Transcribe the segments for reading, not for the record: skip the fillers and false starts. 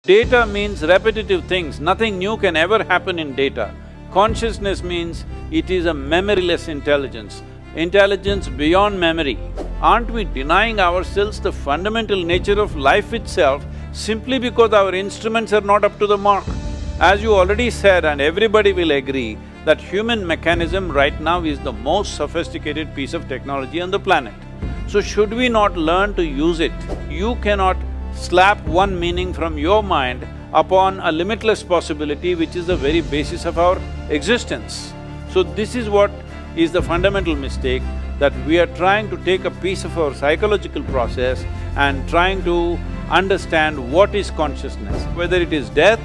Data means repetitive things, nothing new can ever happen in data. Consciousness means it is a memoryless intelligence, intelligence beyond memory. Aren't we denying ourselves the fundamental nature of life itself simply because our instruments are not up to the mark? As you already said, and everybody will agree, that human mechanism right now is the most sophisticated piece of technology on the planet. So should we not learn to use it? You cannot slap one meaning from your mind upon a limitless possibility which is the very basis of our existence. So this is what is the fundamental mistake, that we are trying to take a piece of our psychological process and trying to understand what is consciousness, whether it is death,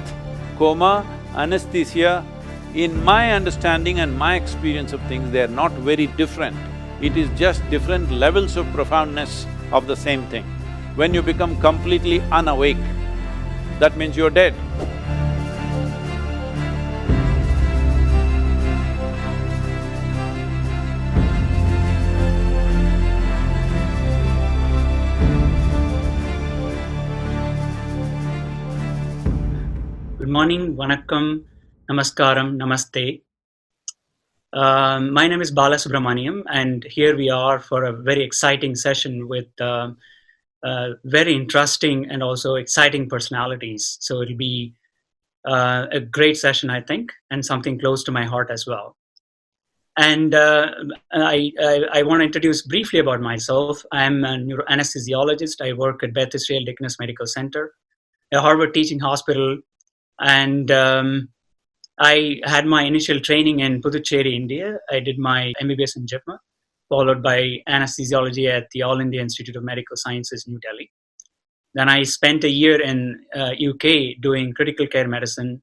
coma, anesthesia. In my understanding and my experience of things, they are not very different. It is just different levels of profoundness of the same thing. When you become completely unawake, that means you're dead. Good morning, vanakkam, namaskaram, namaste. My name is Bala Subramaniam, and here we are for a very exciting session with very interesting and also exciting personalities. So it'll be a great session, I think, and something close to my heart as well. And I want to introduce briefly about myself. I'm a neuroanesthesiologist. I work at Beth Israel Deaconess Medical Center, a Harvard teaching hospital, and I had my initial training in Puducherry, India. I did my MBBS in JIPMA, followed by anesthesiology at the All India Institute of Medical Sciences, New Delhi. Then I spent a year in UK doing critical care medicine.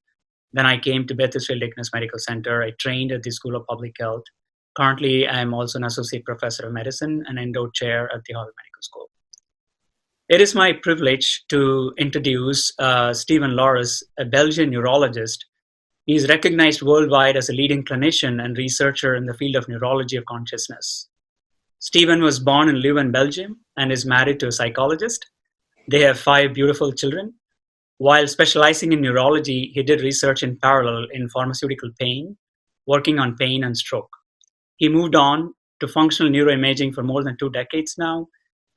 Then I came to Beth Israel Deaconess Medical Center. I trained at the School of Public Health. Currently, I'm also an associate professor of medicine and endo chair at the Harvard Medical School. It is my privilege to introduce Stephen Laureys, a Belgian neurologist. He is recognized worldwide as a leading clinician and researcher in the field of neurology of consciousness. Stephen was born in Leuven, Belgium, and is married to a psychologist. They have 5 beautiful children. While specializing in neurology, he did research in parallel in pharmaceutical pain, working on pain and stroke. He moved on to functional neuroimaging for more than 2 decades now.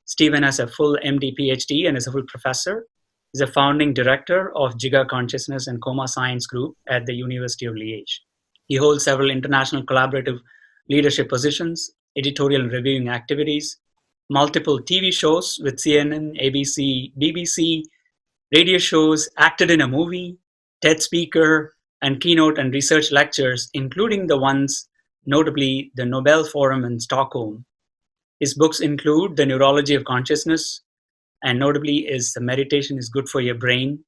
Stephen has a full MD PhD and is a full professor. He's a founding director of Jiga Consciousness and Coma Science Group at the University of Liège. He holds several international collaborative leadership positions, editorial and reviewing activities, multiple TV shows with CNN, ABC, BBC, radio shows, acted in a movie, TED speaker, and keynote and research lectures, including the ones, notably the Nobel Forum in Stockholm. His books include The Neurology of Consciousness, and notably is The Meditation is Good for Your Brain.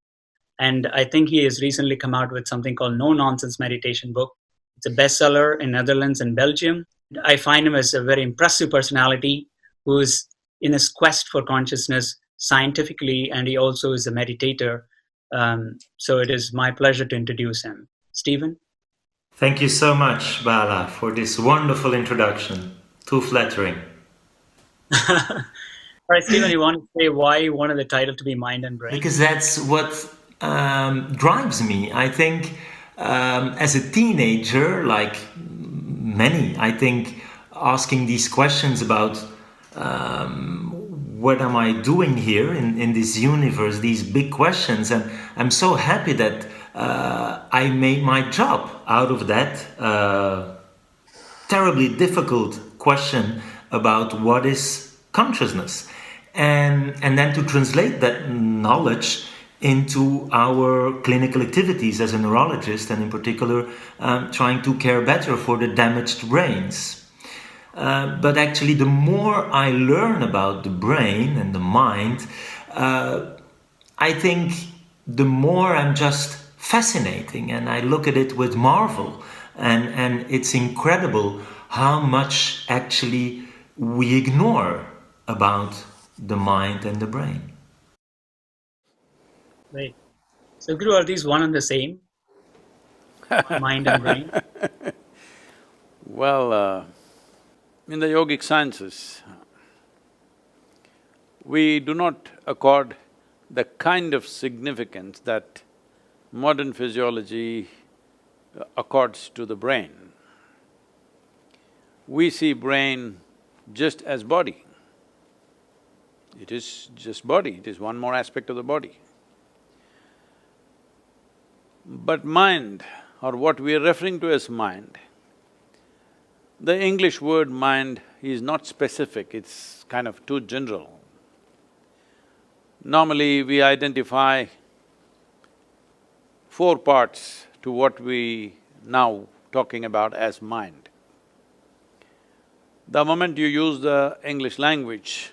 And I think he has recently come out with something called No Nonsense Meditation book. It's a bestseller in Netherlands and Belgium. I find him as a very impressive personality who is in his quest for consciousness scientifically, and he also is a meditator. So it is my pleasure to introduce him. Stephen? Thank you so much, Bala, for this wonderful introduction. Too flattering. All right, Stephen, you want to say why you wanted the title to be Mind and Brain? Because that's what drives me. I think as a teenager, like many, I think asking these questions about what am I doing here in this universe, these big questions. And I'm so happy that I made my job out of that terribly difficult question about what is consciousness. And then to translate that knowledge into our clinical activities as a neurologist, and in particular trying to care better for the damaged brains. But actually, the more I learn about the brain and the mind, I think the more I'm just fascinating, and I look at it with marvel. And it's incredible how much actually we ignore about the mind and the brain. Right. So, Guru, are these one and the same? Mind and brain? Well, in the yogic sciences, we do not accord the kind of significance that modern physiology accords to the brain. We see brain just as body. It is just body, it is one more aspect of the body. But mind, or what we are referring to as mind, the English word mind is not specific, it's kind of too general. Normally, we identify four parts to what we now talking about as mind. The moment you use the English language,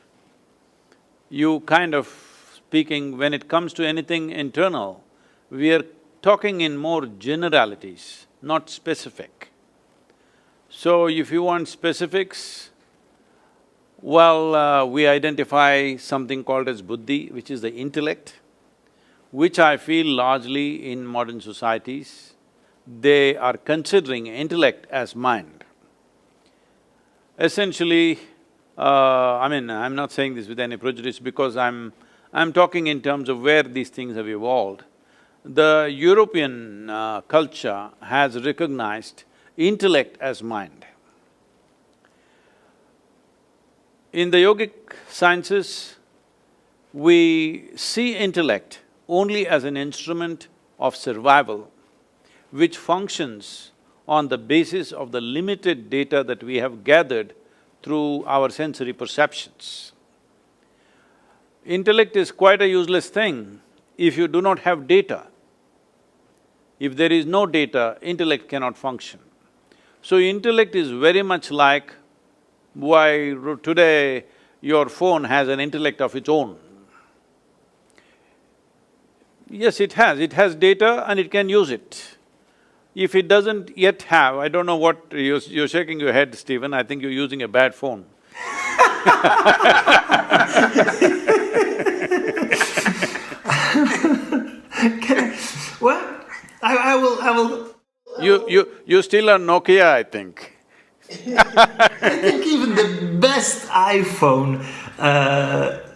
you kind of speaking, when it comes to anything internal, we are talking in more generalities, not specific. So if you want specifics, well, we identify something called as buddhi, which is the intellect, which I feel largely in modern societies, they are considering intellect as mind. Essentially, I'm not saying this with any prejudice because I'm talking in terms of where these things have evolved. The European culture has recognized intellect as mind. In the yogic sciences, we see intellect only as an instrument of survival, which functions on the basis of the limited data that we have gathered through our sensory perceptions. Intellect is quite a useless thing if you do not have data. If there is no data, intellect cannot function. So intellect is very much like why today your phone has an intellect of its own. Yes, it has data and it can use it. If it doesn't yet have, I don't know what… you're shaking your head, Stephen, I think you're using a bad phone. Well, I will… You still are Nokia, I think. I think even the best iPhone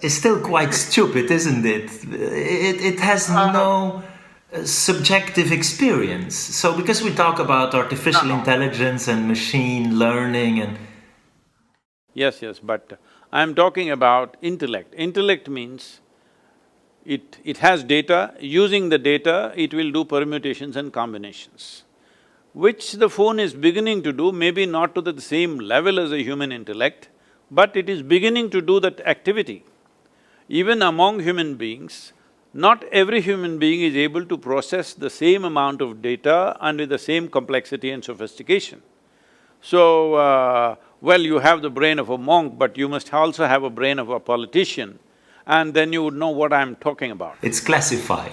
is still quite stupid, isn't it? It has no subjective experience. So because we talk about artificial intelligence and machine learning and… Yes, but I'm talking about intellect. Intellect means it has data, using the data, it will do permutations and combinations, which the phone is beginning to do, maybe not to the same level as a human intellect, but it is beginning to do that activity. Even among human beings, not every human being is able to process the same amount of data and with the same complexity and sophistication. So, well, you have the brain of a monk, but you must also have a brain of a politician, and then you would know what I'm talking about. It's classified.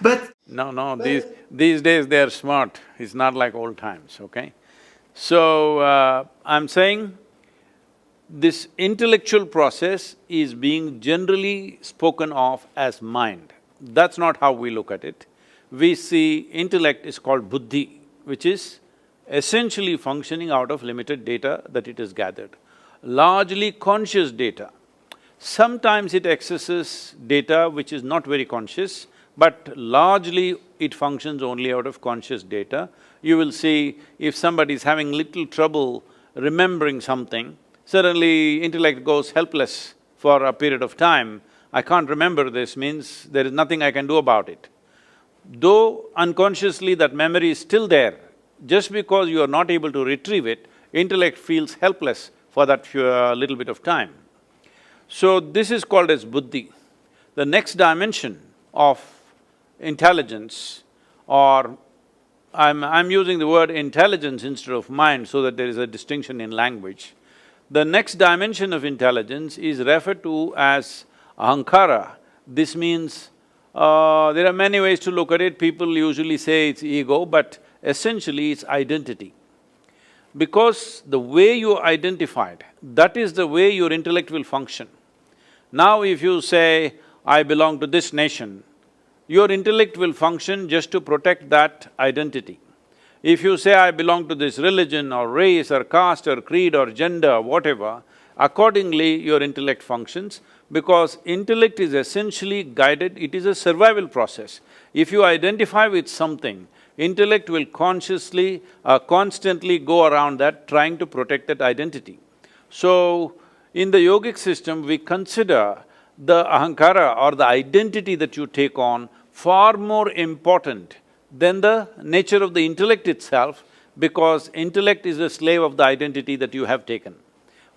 But… No, these days they are smart, it's not like old times, okay? So, I'm saying this intellectual process is being generally spoken of as mind. That's not how we look at it. We see intellect is called buddhi, which is essentially functioning out of limited data that it has gathered, largely conscious data. Sometimes it accesses data which is not very conscious, but largely it functions only out of conscious data. You will see if somebody is having little trouble remembering something, suddenly intellect goes helpless for a period of time. I can't remember this means there is nothing I can do about it. Though unconsciously that memory is still there, just because you are not able to retrieve it, intellect feels helpless for that little bit of time. So this is called as buddhi. The next dimension of intelligence, or I'm using the word intelligence instead of mind so that there is a distinction in language. The next dimension of intelligence is referred to as ahankara. This means, there are many ways to look at it, people usually say it's ego, but essentially it's identity. Because the way you are identified, that is the way your intellect will function. Now if you say, I belong to this nation, your intellect will function just to protect that identity. If you say, I belong to this religion or race or caste or creed or gender, whatever, Accordingly, your intellect functions, because intellect is essentially guided, it is a survival process. If you identify with something, intellect will consciously, constantly go around that trying to protect that identity. So, in the yogic system, we consider the ahankara or the identity that you take on far more important than the nature of the intellect itself, because intellect is a slave of the identity that you have taken.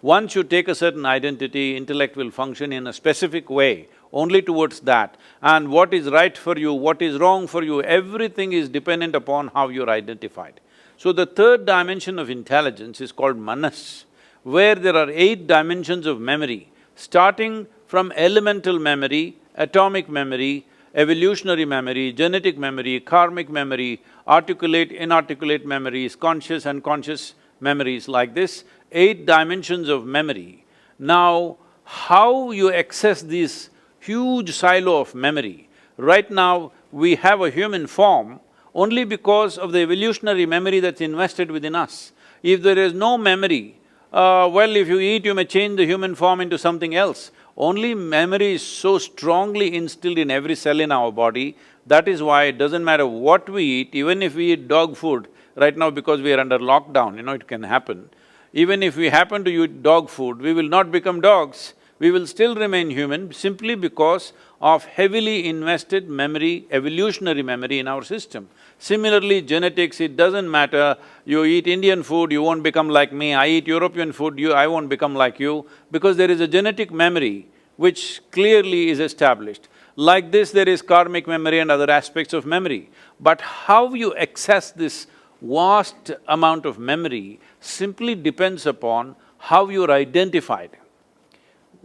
Once you take a certain identity, intellect will function in a specific way, only towards that. And what is right for you, what is wrong for you, everything is dependent upon how you're identified. So the third dimension of intelligence is called manas, where there are 8 dimensions of memory, starting from elemental memory, atomic memory, evolutionary memory, genetic memory, karmic memory, articulate, inarticulate memories, conscious, unconscious memories, like this, 8 dimensions of memory. Now, how you access this huge silo of memory? Right now, we have a human form only because of the evolutionary memory that's invested within us. If there is no memory, well, if you eat, you may change the human form into something else. Only memory is so strongly instilled in every cell in our body, that is why it doesn't matter what we eat, even if we eat dog food, right now because we are under lockdown, it can happen. Even if we happen to eat dog food, we will not become dogs, we will still remain human simply because of heavily invested memory, evolutionary memory in our system. Similarly, genetics, it doesn't matter, you eat Indian food, you won't become like me, I eat European food, I won't become like you, because there is a genetic memory which clearly is established. Like this, there is karmic memory and other aspects of memory. But how you access this vast amount of memory simply depends upon how you're identified.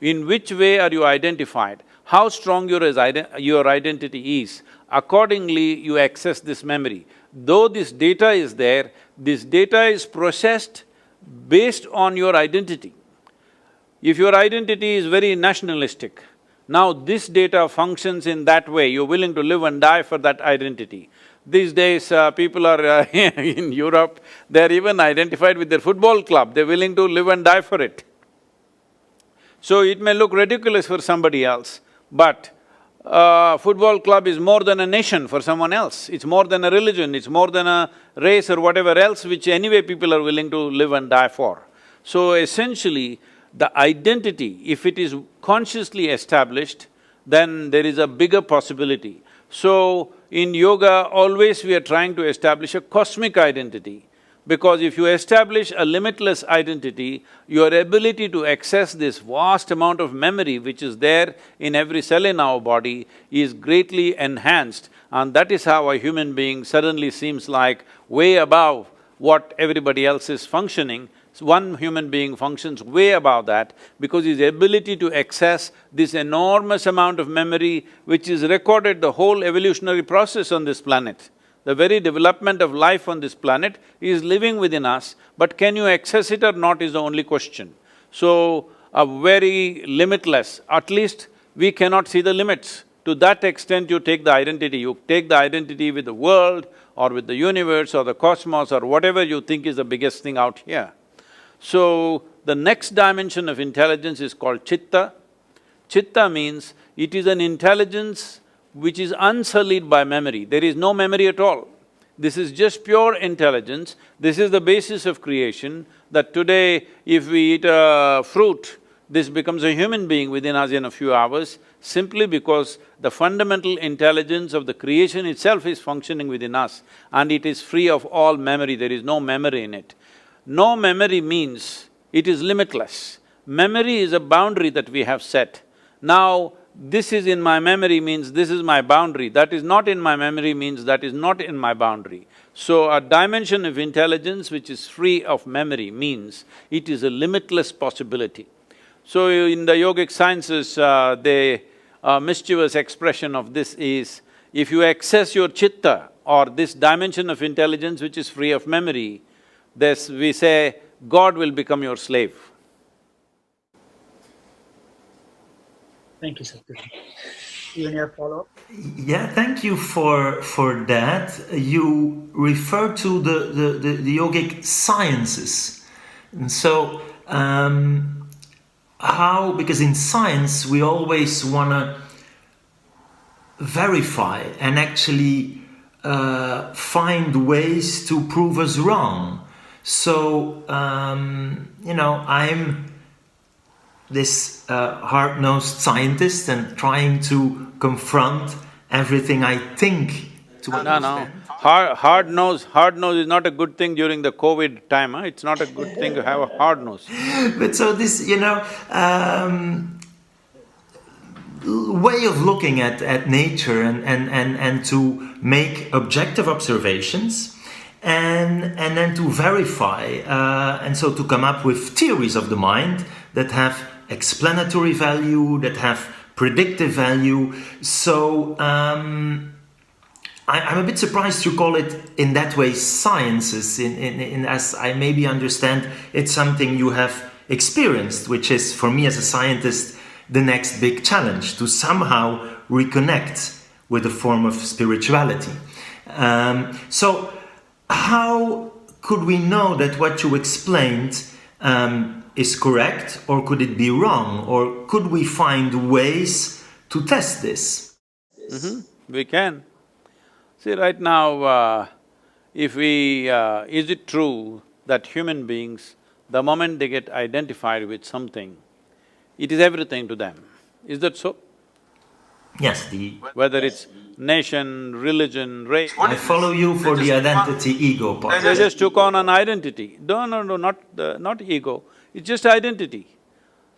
In which way are you identified? How strong your identity is, accordingly you access this memory. Though this data is there, this data is processed based on your identity. If your identity is very nationalistic, now this data functions in that way, you're willing to live and die for that identity. These days, people are in Europe, they're even identified with their football club, they're willing to live and die for it. So it may look ridiculous for somebody else, but football club is more than a nation for someone else, it's more than a religion, it's more than a race or whatever else which anyway people are willing to live and die for. So essentially, the identity, if it is consciously established, then there is a bigger possibility. So in yoga, always we are trying to establish a cosmic identity, because if you establish a limitless identity, your ability to access this vast amount of memory which is there in every cell in our body is greatly enhanced, and that is how a human being suddenly seems like way above what everybody else is functioning. So one human being functions way above that because his ability to access this enormous amount of memory which is recorded the whole evolutionary process on this planet. The very development of life on this planet is living within us, but can you access it or not is the only question. So, a very limitless, at least we cannot see the limits. To that extent you take the identity with the world or with the universe or the cosmos or whatever you think is the biggest thing out here. So, the next dimension of intelligence is called chitta. Chitta means it is an intelligence which is unsullied by memory, there is no memory at all. This is just pure intelligence, this is the basis of creation, that today if we eat a fruit, this becomes a human being within us in a few hours, simply because the fundamental intelligence of the creation itself is functioning within us and it is free of all memory, there is no memory in it. No memory means it is limitless. Memory is a boundary that we have set. Now, this is in my memory means this is my boundary, that is not in my memory means that is not in my boundary. So a dimension of intelligence which is free of memory means it is a limitless possibility. So in the yogic sciences, the mischievous expression of this is, if you access your chitta or this dimension of intelligence which is free of memory, this we say, God will become your slave. Thank you, Sadhguru. You any follow-up? Yeah, thank you for that. You refer to the yogic sciences. And so how, because in science we always want to verify and actually find ways to prove us wrong. So, I'm this hard-nosed scientist and trying to confront everything I think to understand. Hard nose is not a good thing during the COVID time, huh? It's not a good thing to have a hard nose. But so this, way of looking at nature and to make objective observations and then to verify and so to come up with theories of the mind that have explanatory value, that have predictive value. So I'm a bit surprised you call it in that way sciences, in as I maybe understand it's something you have experienced, which is for me as a scientist the next big challenge, to somehow reconnect with a form of spirituality. So how could we know that what you explained is correct, or could it be wrong, or could we find ways to test this? We can. See, right now, is it true that human beings, the moment they get identified with something, it is everything to them? Is that so? Yes, Whether it's nation, religion, race… I follow you for the identity ego part. They just took on an identity. No, not ego, it's just identity.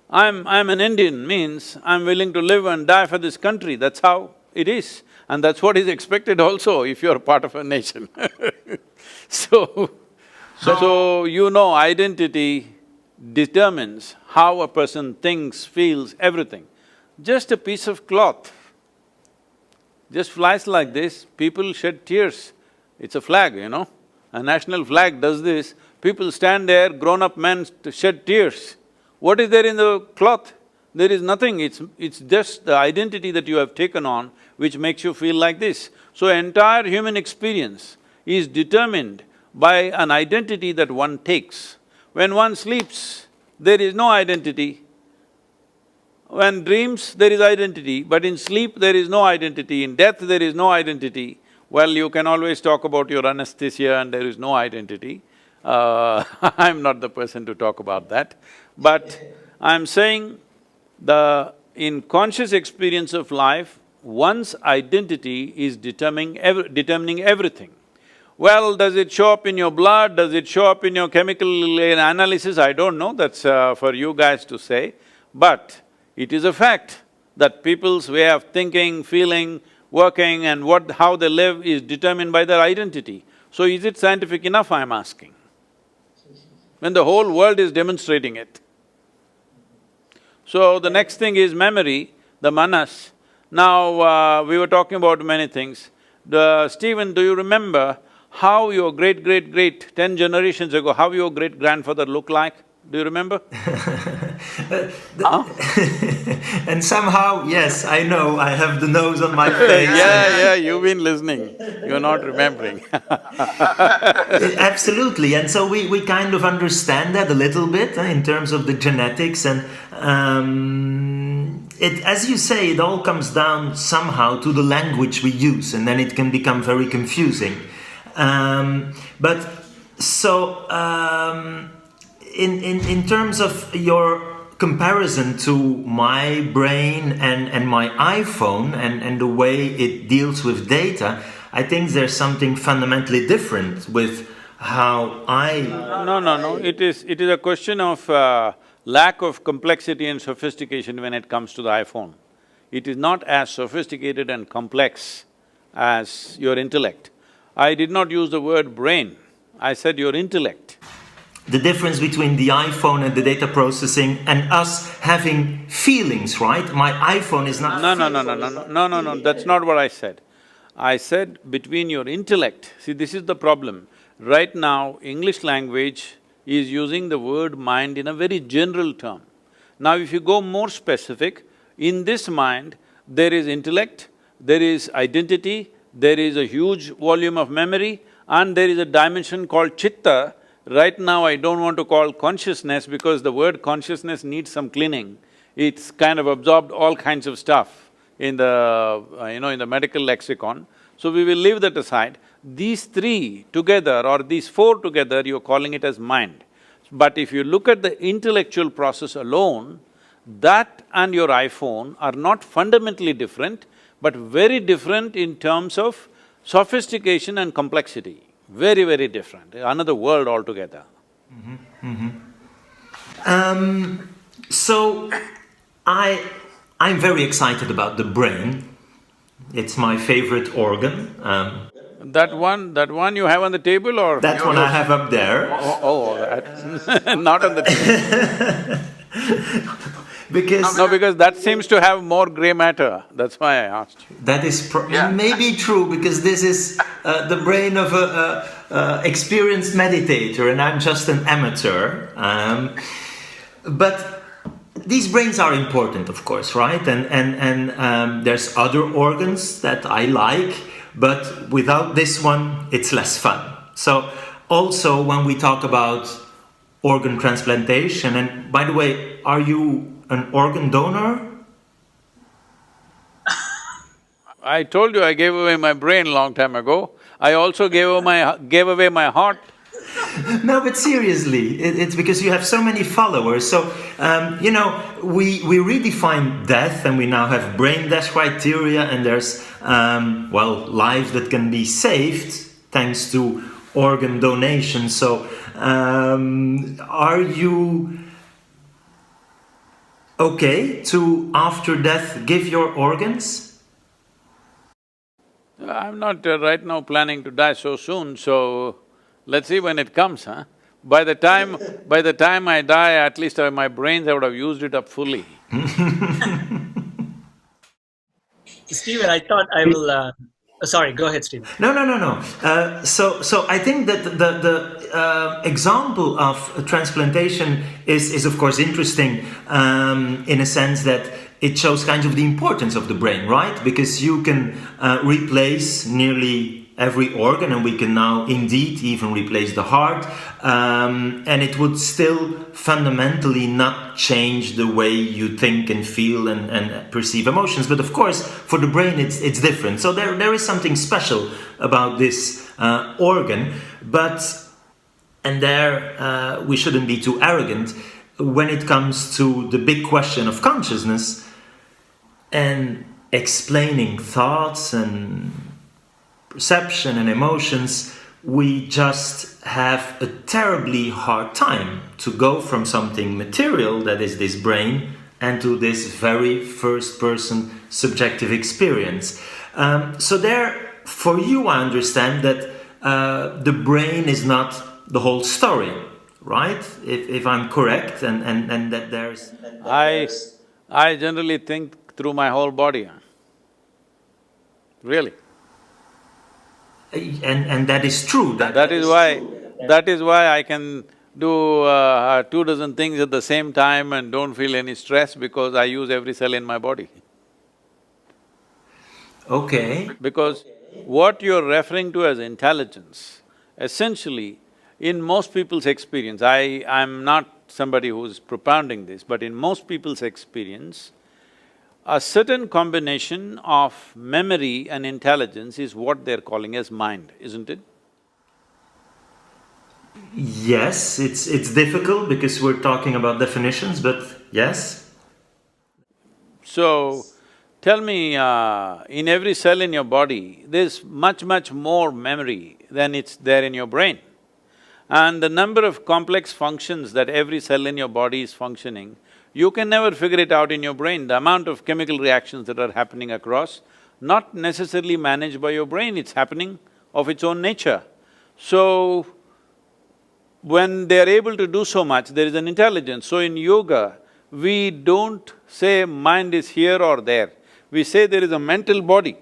I'm an Indian means I'm willing to live and die for this country, that's how it is. And that's what is expected also if you're part of a nation. So identity determines how a person thinks, feels, everything. Just a piece of cloth just flies like this, people shed tears. It's a flag, a national flag does this, people stand there, grown-up men shed tears. What is there in the cloth? There is nothing, it's just the identity that you have taken on which makes you feel like this. So entire human experience is determined by an identity that one takes. When one sleeps, there is no identity. When dreams, there is identity, but in sleep there is no identity, in death there is no identity. Well, you can always talk about your anesthesia and there is no identity. I'm not the person to talk about that. But I'm saying in conscious experience of life, one's identity is determining everything. Well, does it show up in your blood, does it show up in your chemical analysis? I don't know, that's for you guys to say. But it is a fact that people's way of thinking, feeling, working and how they live is determined by their identity. So is it scientific enough, I'm asking? When the whole world is demonstrating it. So the next thing is memory, the manas. Now, we were talking about many things. Stephen, do you remember how your great-great-great, 10 generations ago, how your great-grandfather looked like? Do you remember? And somehow, yes, I know, I have the nose on my face. Yeah, you've been listening, you're not remembering. Absolutely, and so we kind of understand that a little bit in terms of the genetics, and as you say, it all comes down somehow to the language we use, and then it can become very confusing. In terms of your comparison to my brain and my iPhone and the way it deals with data, I think there's something fundamentally different with how I… No, it is a question of lack of complexity and sophistication when it comes to the iPhone. It is not as sophisticated and complex as your intellect. I did not use the word brain, I said your intellect. The difference between the iPhone and the data processing and us having feelings, right? My iPhone is not… No, that's not what I said. I said between your intellect, see this is the problem. Right now, English language is using the word mind in a very general term. Now if you go more specific, in this mind, there is intellect, there is identity, there is a huge volume of memory, and there is a dimension called chitta. Right now I don't want to call consciousness because the word consciousness needs some cleaning. It's kind of absorbed all kinds of stuff in the, in the medical lexicon. So we will leave that aside. These three together or these four together, you're calling it as mind. But if you look at the intellectual process alone, that and your iPhone are not fundamentally different, but very different in terms of sophistication and complexity. Very, very different, another world altogether. So, I'm very excited about the brain. It's my favorite organ. That one you have on the table or? That one I have up there. That not on the table. Because… No, because that seems to have more grey matter, that's why I asked you. That is maybe true, because this is the brain of a experienced meditator and I'm just an amateur. But these brains are important, of course, right? And there's other organs that I like, but without this one, it's less fun. So also when we talk about organ transplantation, and by the way, are you an organ donor? I told you I gave away my brain long time ago. I also gave away my heart. No, but seriously, it's because you have so many followers. So, we redefine death, and we now have brain death criteria, and there's, lives that can be saved thanks to organ donation. So, are you okay to, after death, give your organs? I'm not right now planning to die so soon, so let's see when it comes, huh? By the time I die, at least my brains, I would have used it up fully. Stephen, I thought I will… sorry, go ahead, Stephen. No. So I think that the example of transplantation is of course interesting in a sense that it shows kind of the importance of the brain, right? Because you can replace nearly every organ, and we can now indeed even replace the heart, and it would still fundamentally not change the way you think and feel and perceive emotions. But of course, for the brain, it's different. So there is something special about this organ, and there we shouldn't be too arrogant when it comes to the big question of consciousness and explaining thoughts and perception and emotions. We just have a terribly hard time to go from something material, that is this brain, and to this very first-person subjective experience. So there, for you, I understand that the brain is not the whole story, right? If I'm correct, and that there's… I generally think through my whole body, really. And that is true. That is why I can do 2 dozen things at the same time and don't feel any stress, because I use every cell in my body. Okay. Because what you're referring to as intelligence, essentially, in most people's experience, I'm not somebody who's propounding this, but in most people's experience, a certain combination of memory and intelligence is what they're calling as mind, isn't it? Yes, it's difficult because we're talking about definitions, but yes. So, tell me, in every cell in your body, there's much more memory than it's there in your brain. And the number of complex functions that every cell in your body is functioning, you can never figure it out in your brain. The amount of chemical reactions that are happening across, not necessarily managed by your brain, it's happening of its own nature. So, when they're able to do so much, there is an intelligence. So in yoga, we don't say mind is here or there. We say there is a mental body.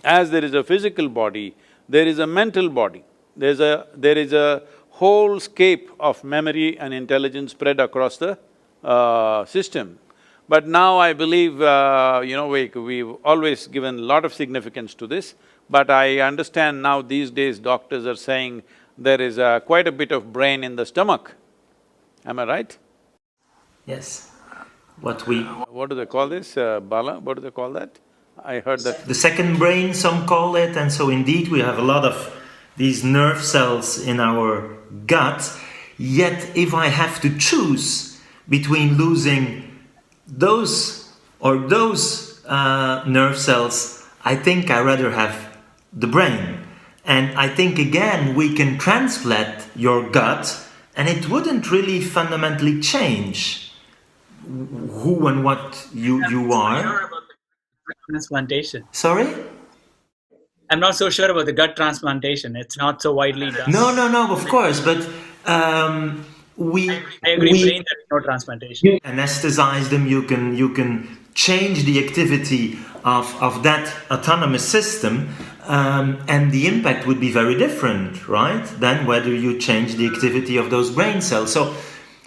As there is a physical body, there is a mental body. There is a whole scape of memory and intelligence spread across the system. But now I believe, we've always given a lot of significance to this, but I understand now these days doctors are saying there is quite a bit of brain in the stomach. Am I right? Yes. What What do they call this, Bala? What do they call that? I heard that… the second brain, some call it, and so indeed we have a lot of these nerve cells in our gut. Yet, if I have to choose between losing those or those nerve cells, I think I rather have the brain. And I think again we can transplant your gut, and it wouldn't really fundamentally change who and what you are. Transplantation. Sorry? I'm not so sure about the gut transplantation. It's not so widely done. No, of course, but we I agree. Brain, there is no transplantation. you anesthetize them. You can change the activity of that autonomous system, and the impact would be very different, right? Than whether you change the activity of those brain cells. So,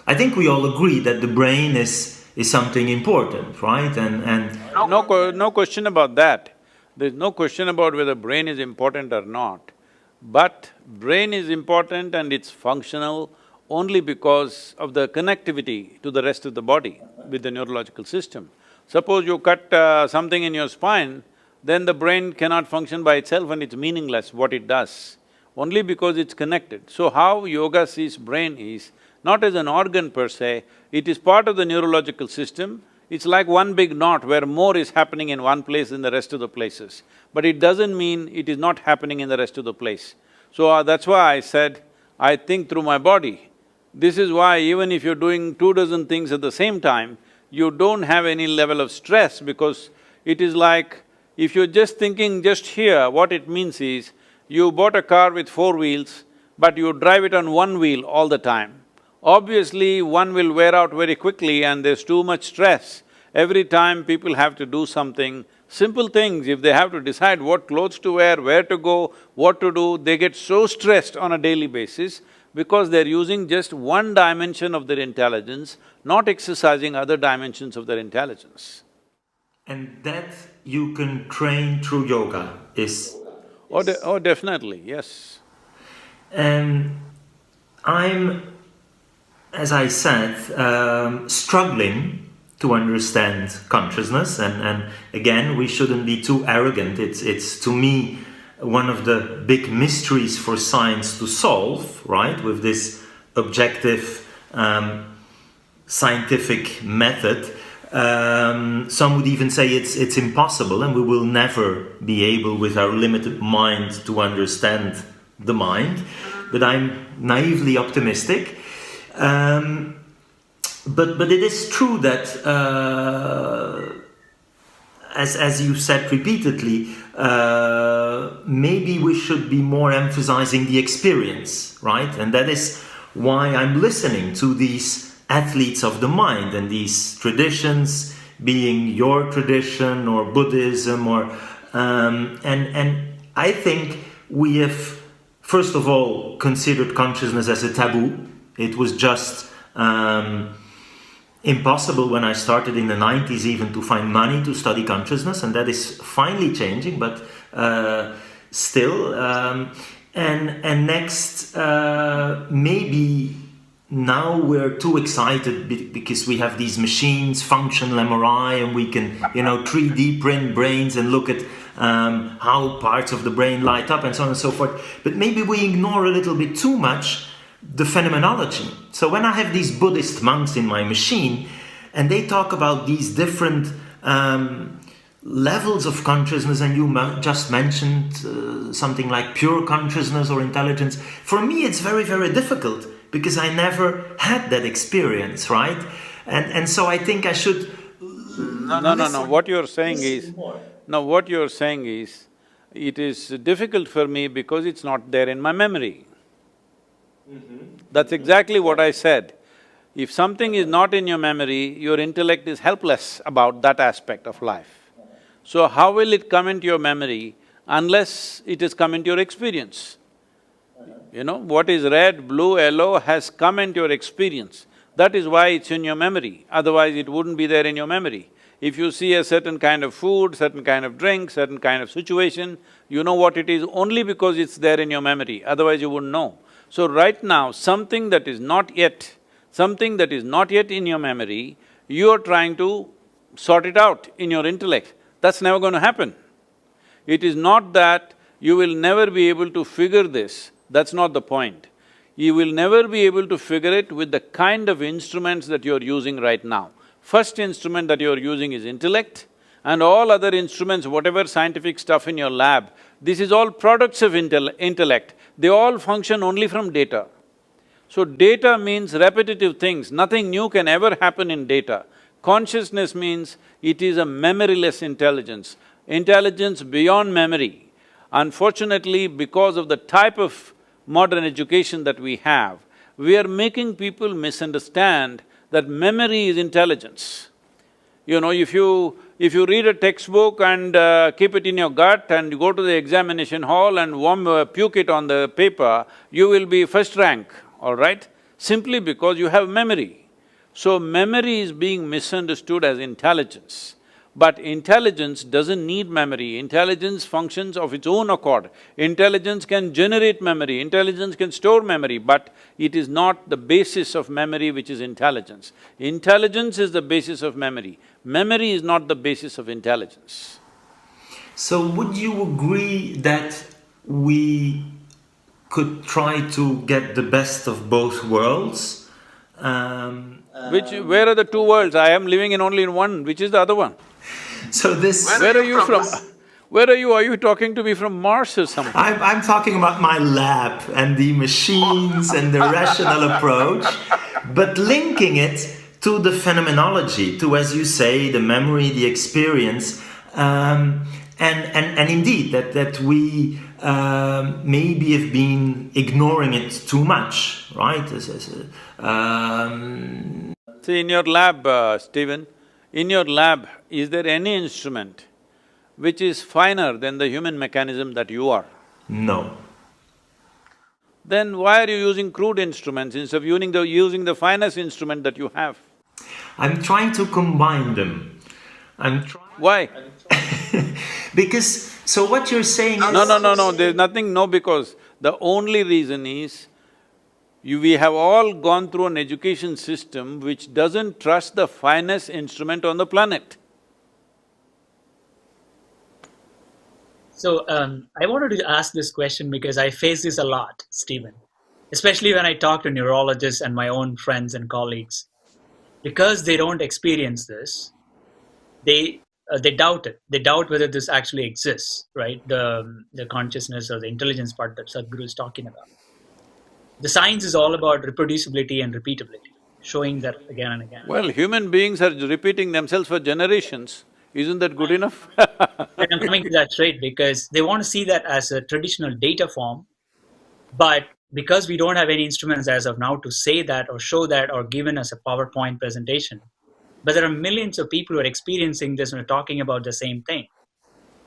I think we all agree that the brain is something important, right? And No question about that. There's no question about whether brain is important or not. But brain is important and it's functional only because of the connectivity to the rest of the body with the neurological system. Suppose you cut something in your spine, then the brain cannot function by itself and it's meaningless what it does, only because it's connected. So how yoga sees brain is not as an organ per se, it is part of the neurological system. It's like one big knot where more is happening in one place than the rest of the places. But it doesn't mean it is not happening in the rest of the place. So that's why I said, I think through my body. This is why even if you're doing 24 things at the same time, you don't have any level of stress, because it is like, if you're just thinking just here, what it means is, you bought a car with 4 wheels, but you drive it on 1 wheel all the time. Obviously, one will wear out very quickly and there's too much stress. Every time people have to do something, simple things, if they have to decide what clothes to wear, where to go, what to do, they get so stressed on a daily basis because they're using just one dimension of their intelligence, not exercising other dimensions of their intelligence. and that you can train through yoga is… Oh, definitely, yes. And I'm, as I said, struggling to understand consciousness, and again, we shouldn't be too arrogant. It's to me one of the big mysteries for science to solve, right? With this objective scientific method. Some would even say it's impossible, and we will never be able, with our limited mind, to understand the mind. But I'm naively optimistic. But it is true that, as you said repeatedly, maybe we should be more emphasizing the experience, right? And that is why I'm listening to these athletes of the mind and these traditions, being your tradition or Buddhism, or and I think we have, first of all, considered consciousness as a taboo. It was just impossible when I started in the 90s even to find money to study consciousness, and that is finally changing, but still. And next, maybe now we're too excited because we have these machines, functional MRI, and we can, 3D print brains and look at how parts of the brain light up and so on and so forth. But maybe we ignore a little bit too much the phenomenology. So when I have these Buddhist monks in my machine and they talk about these different levels of consciousness, and you just mentioned something like pure consciousness or intelligence, for me it's very, very difficult because I never had that experience, right? And so I think I should… No, what you're saying is… No, what you're saying is, it is difficult for me because it's not there in my memory. That's exactly what I said. If something is not in your memory, your intellect is helpless about that aspect of life. So how will it come into your memory unless it has come into your experience? What is red, blue, yellow has come into your experience. That is why it's in your memory, otherwise it wouldn't be there in your memory. If you see a certain kind of food, certain kind of drink, certain kind of situation, you know what it is only because it's there in your memory, otherwise you wouldn't know. So right now, something that is not yet in your memory, you are trying to sort it out in your intellect. That's never going to happen. It is not that you will never be able to figure this, that's not the point. You will never be able to figure it with the kind of instruments that you're using right now. First instrument that you're using is intellect, and all other instruments, whatever scientific stuff in your lab, this is all products of intellect. They all function only from data. So data means repetitive things, nothing new can ever happen in data. Consciousness means it is a memoryless intelligence, intelligence beyond memory. Unfortunately, because of the type of modern education that we have, we are making people misunderstand that memory is intelligence. You know, if you read a textbook and keep it in your gut and you go to the examination hall and puke it on the paper, you will be first rank, all right? Simply because you have memory. So memory is being misunderstood as intelligence. But intelligence doesn't need memory, intelligence functions of its own accord. Intelligence can generate memory, intelligence can store memory, but it is not the basis of memory which is intelligence. Intelligence is the basis of memory. Memory is not the basis of intelligence. So would you agree that we could try to get the best of both worlds? Where are the two worlds? I am living in only in one, which is the other one? So this… Where are you from? Where are you? Are you talking to me from Mars or something? I'm talking about my lab and the machines and the rational approach, but linking it to the phenomenology, to, as you say, the memory, the experience, and indeed that we maybe have been ignoring it too much, right? See, in your lab, Stephen, in your lab, is there any instrument which is finer than the human mechanism that you are? No. Then why are you using crude instruments instead of using the finest instrument that you have? I'm trying to combine them. Why? Because… so what you're saying is… No, there's nothing no because. The only reason is, we have all gone through an education system which doesn't trust the finest instrument on the planet. So, I wanted to ask this question because I face this a lot, Stephen, especially when I talk to neurologists and my own friends and colleagues. Because they don't experience this, they doubt it. They doubt whether this actually exists, right? The consciousness or the intelligence part that Sadhguru is talking about. The science is all about reproducibility and repeatability, showing that again and again. Well, human beings are repeating themselves for generations. Isn't that good enough? I'm coming to that straight because they want to see that as a traditional data form, but because we don't have any instruments as of now to say that or show that or given us a PowerPoint presentation, but there are millions of people who are experiencing this and are talking about the same thing.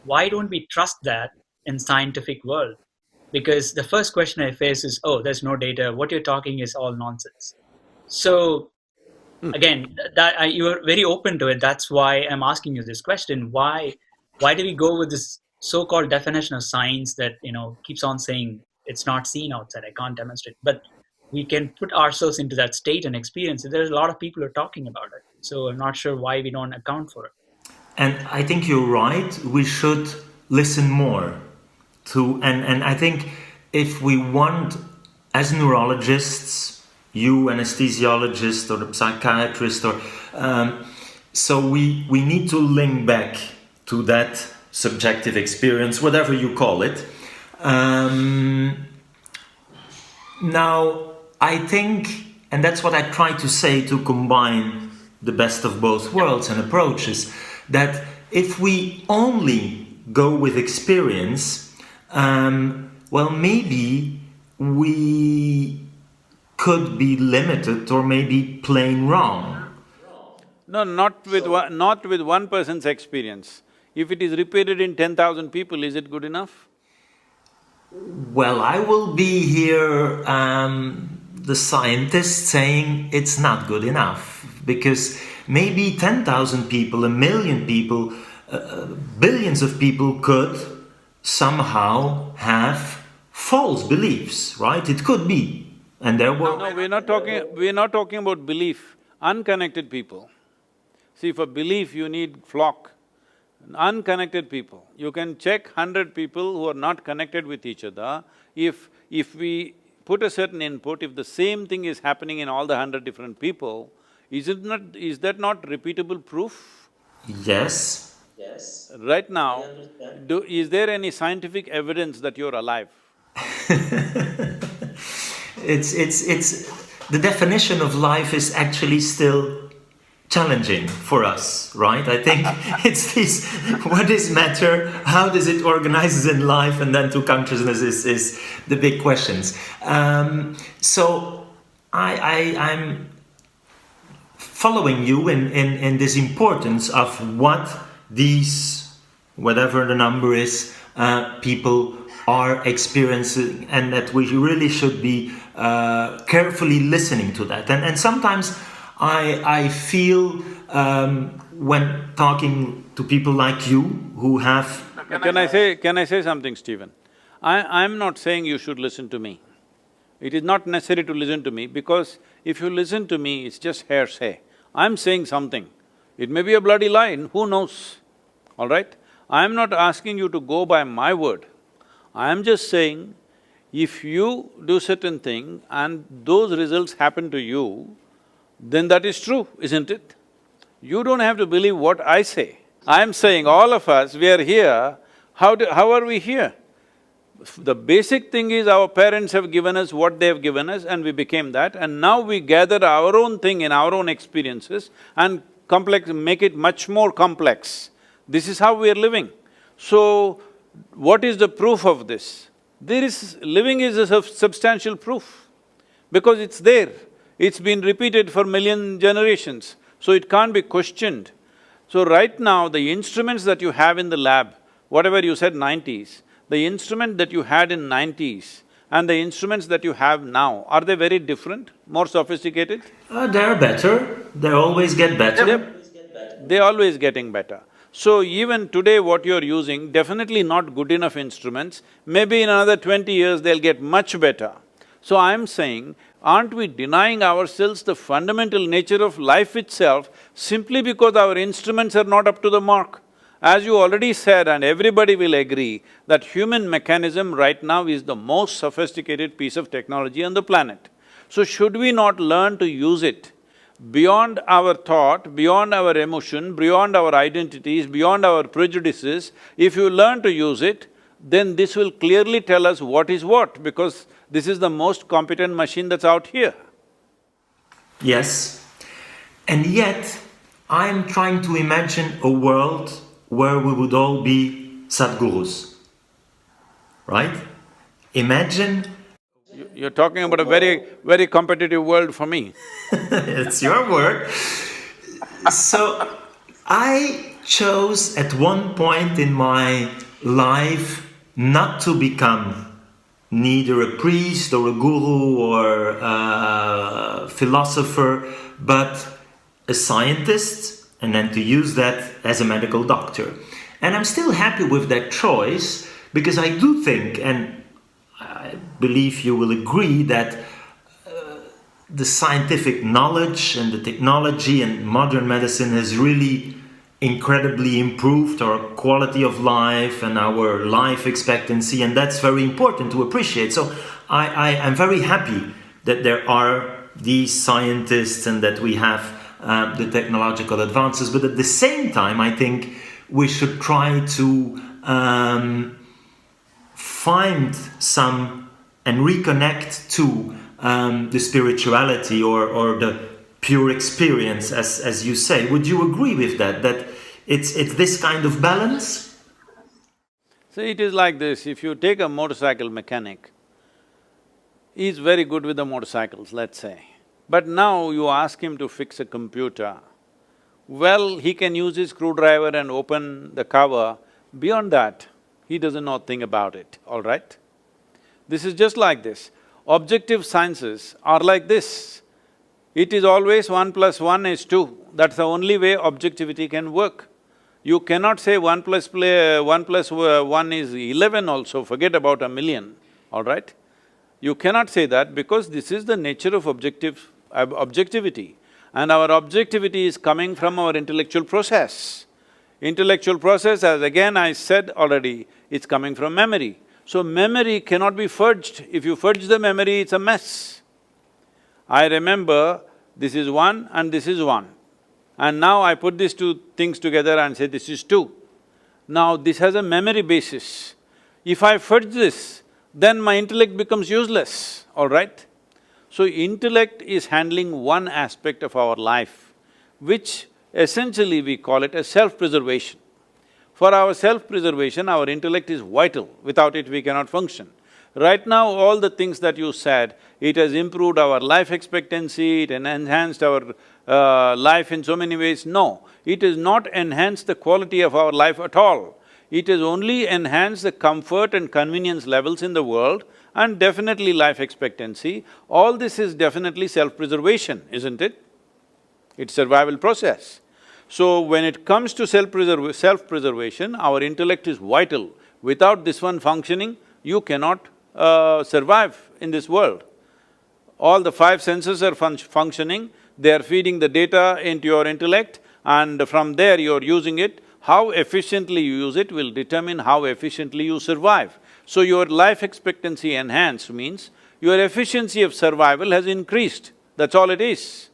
Why don't we trust that in scientific world? Because the first question I face is, oh, there's no data, what you're talking is all nonsense. So again, you are very open to it, that's why I'm asking you this question. Why do we go with this so-called definition of science that, keeps on saying it's not seen outside, I can't demonstrate, but we can put ourselves into that state and experience it. There's a lot of people who are talking about it, so I'm not sure why we don't account for it. And I think you're right, we should listen more to… and I think if we want, as neurologists, you anesthesiologist or the psychiatrist, or so we need to link back to that subjective experience, whatever you call it. Now, I think, and that's what I try to say to combine the best of both worlds and approaches, that if we only go with experience, well, maybe we could be limited or maybe plain wrong. No, not with one person's experience. If it is repeated in 10,000 people, is it good enough? Well, I will be here, the scientist, saying it's not good enough, because maybe 10,000 people, 1,000,000 people, billions of people could somehow have false beliefs, right? It could be. And there were… No, we're not talking about belief, unconnected people. See, for belief you need flock. Unconnected people, you can check 100 people who are not connected with each other. If we put a certain input, if the same thing is happening in all the 100 different people, is that not repeatable proof? Yes. Right now, is there any scientific evidence that you're alive? It's… the definition of life is actually still challenging for us, right? I think it's this, what is matter, how does it organize in life, and then to consciousness is the big questions. So I'm following you in this importance of what these, whatever the number is, people are experiencing, and that we really should be carefully listening to that. And sometimes I feel when talking to people like you who have… Can I say something, Stephen? I'm not saying you should listen to me. It is not necessary to listen to me, because if you listen to me, it's just hearsay. I'm saying something. It may be a bloody lie, who knows, all right? I'm not asking you to go by my word. I am just saying, if you do certain thing and those results happen to you, then that is true, isn't it? You don't have to believe what I say. I'm saying all of us, we are here, how are we here? The basic thing is our parents have given us what they have given us and we became that, and now we gather our own thing in our own experiences and make it much more complex. This is how we are living. So, what is the proof of this? Living is a substantial proof, because it's there. It's been repeated for million generations, so it can't be questioned. So right now, the instruments that you have in the lab, whatever you said 90s, the instrument that you had in 90s and the instruments that you have now, are they very different, more sophisticated? They're better, they always get better. They're always getting better. So even today what you're using, definitely not good enough instruments, maybe in another 20 years they'll get much better. So I'm saying, aren't we denying ourselves the fundamental nature of life itself simply because our instruments are not up to the mark? As you already said, and everybody will agree, that human mechanism right now is the most sophisticated piece of technology on the planet. So should we not learn to use it beyond our thought, beyond our emotion, beyond our identities, beyond our prejudices? If you learn to use it, then this will clearly tell us what is what, because this is the most competent machine that's out here. Yes, and yet I'm trying to imagine a world where we would all be Sadhgurus, right? Imagine… You're talking about a very competitive world for me. It's your word. So, I chose at one point in my life not to become neither a priest or a guru or a philosopher, but a scientist, and then to use that as a medical doctor. And I'm still happy with that choice, because I do think, and I believe you will agree, that the scientific knowledge and the technology and modern medicine has really incredibly improved our quality of life and our life expectancy, and that's very important to appreciate. So I'm very happy that there are these scientists and that we have the technological advances, but at the same time I think we should try to find some and reconnect to the spirituality or the pure experience, as you say. Would you agree with that, that it's this kind of balance? See, it is like this, if you take a motorcycle mechanic, he's very good with the motorcycles, let's say. But now you ask him to fix a computer, well, he can use his screwdriver and open the cover. Beyond that, he doesn't know a thing about it, all right? This is just like this. Objective sciences are like this. It is always 1 plus 1 is 2. That's the only way objectivity can work. You cannot say 1 plus 1 is 11 also, forget about a million, all right? You cannot say that because this is the nature of objectivity. And our objectivity is coming from our intellectual process. Intellectual process, as again I said already, it's coming from memory. So memory cannot be fudged. If you fudge the memory, it's a mess. I remember this is 1 and this is 1. And now I put these two things together and say this is 2. Now this has a memory basis. If I fudge this, then my intellect becomes useless, all right? So intellect is handling one aspect of our life, which essentially we call it as self-preservation. For our self-preservation, our intellect is vital. Without it, we cannot function. Right now, all the things that you said, it has improved our life expectancy, it enhanced our life in so many ways. No, it has not enhanced the quality of our life at all. It has only enhanced the comfort and convenience levels in the world and definitely life expectancy. All this is definitely self-preservation, isn't it? It's survival process. So when it comes to self-preservation, our intellect is vital. Without this one functioning, you cannot survive in this world. All the 5 senses are functioning, they are feeding the data into your intellect and from there you're using it. How efficiently you use it will determine how efficiently you survive. So your life expectancy enhanced means your efficiency of survival has increased, that's all it is.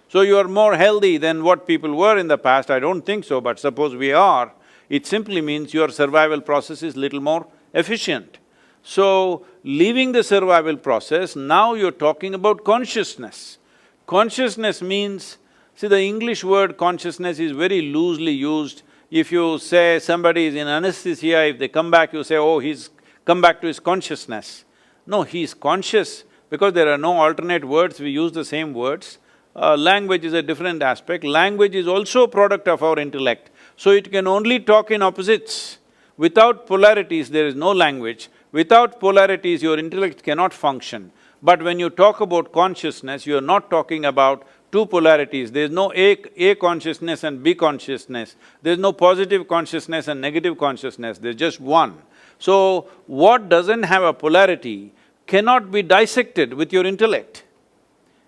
So you are more healthy than what people were in the past, I don't think so, but suppose we are, it simply means your survival process is little more efficient. So, leaving the survival process, now you're talking about consciousness. Consciousness means… see, the English word consciousness is very loosely used. If you say somebody is in anesthesia, if they come back, you say, oh, he's come back to his consciousness. No, he's conscious because there are no alternate words, we use the same words. Language is a different aspect. Language is also a product of our intellect. So it can only talk in opposites. Without polarities, there is no language. Without polarities, your intellect cannot function. But when you talk about consciousness, you are not talking about two polarities. There is no A consciousness and B consciousness. There is no positive consciousness and negative consciousness, there's just one. So, what doesn't have a polarity cannot be dissected with your intellect.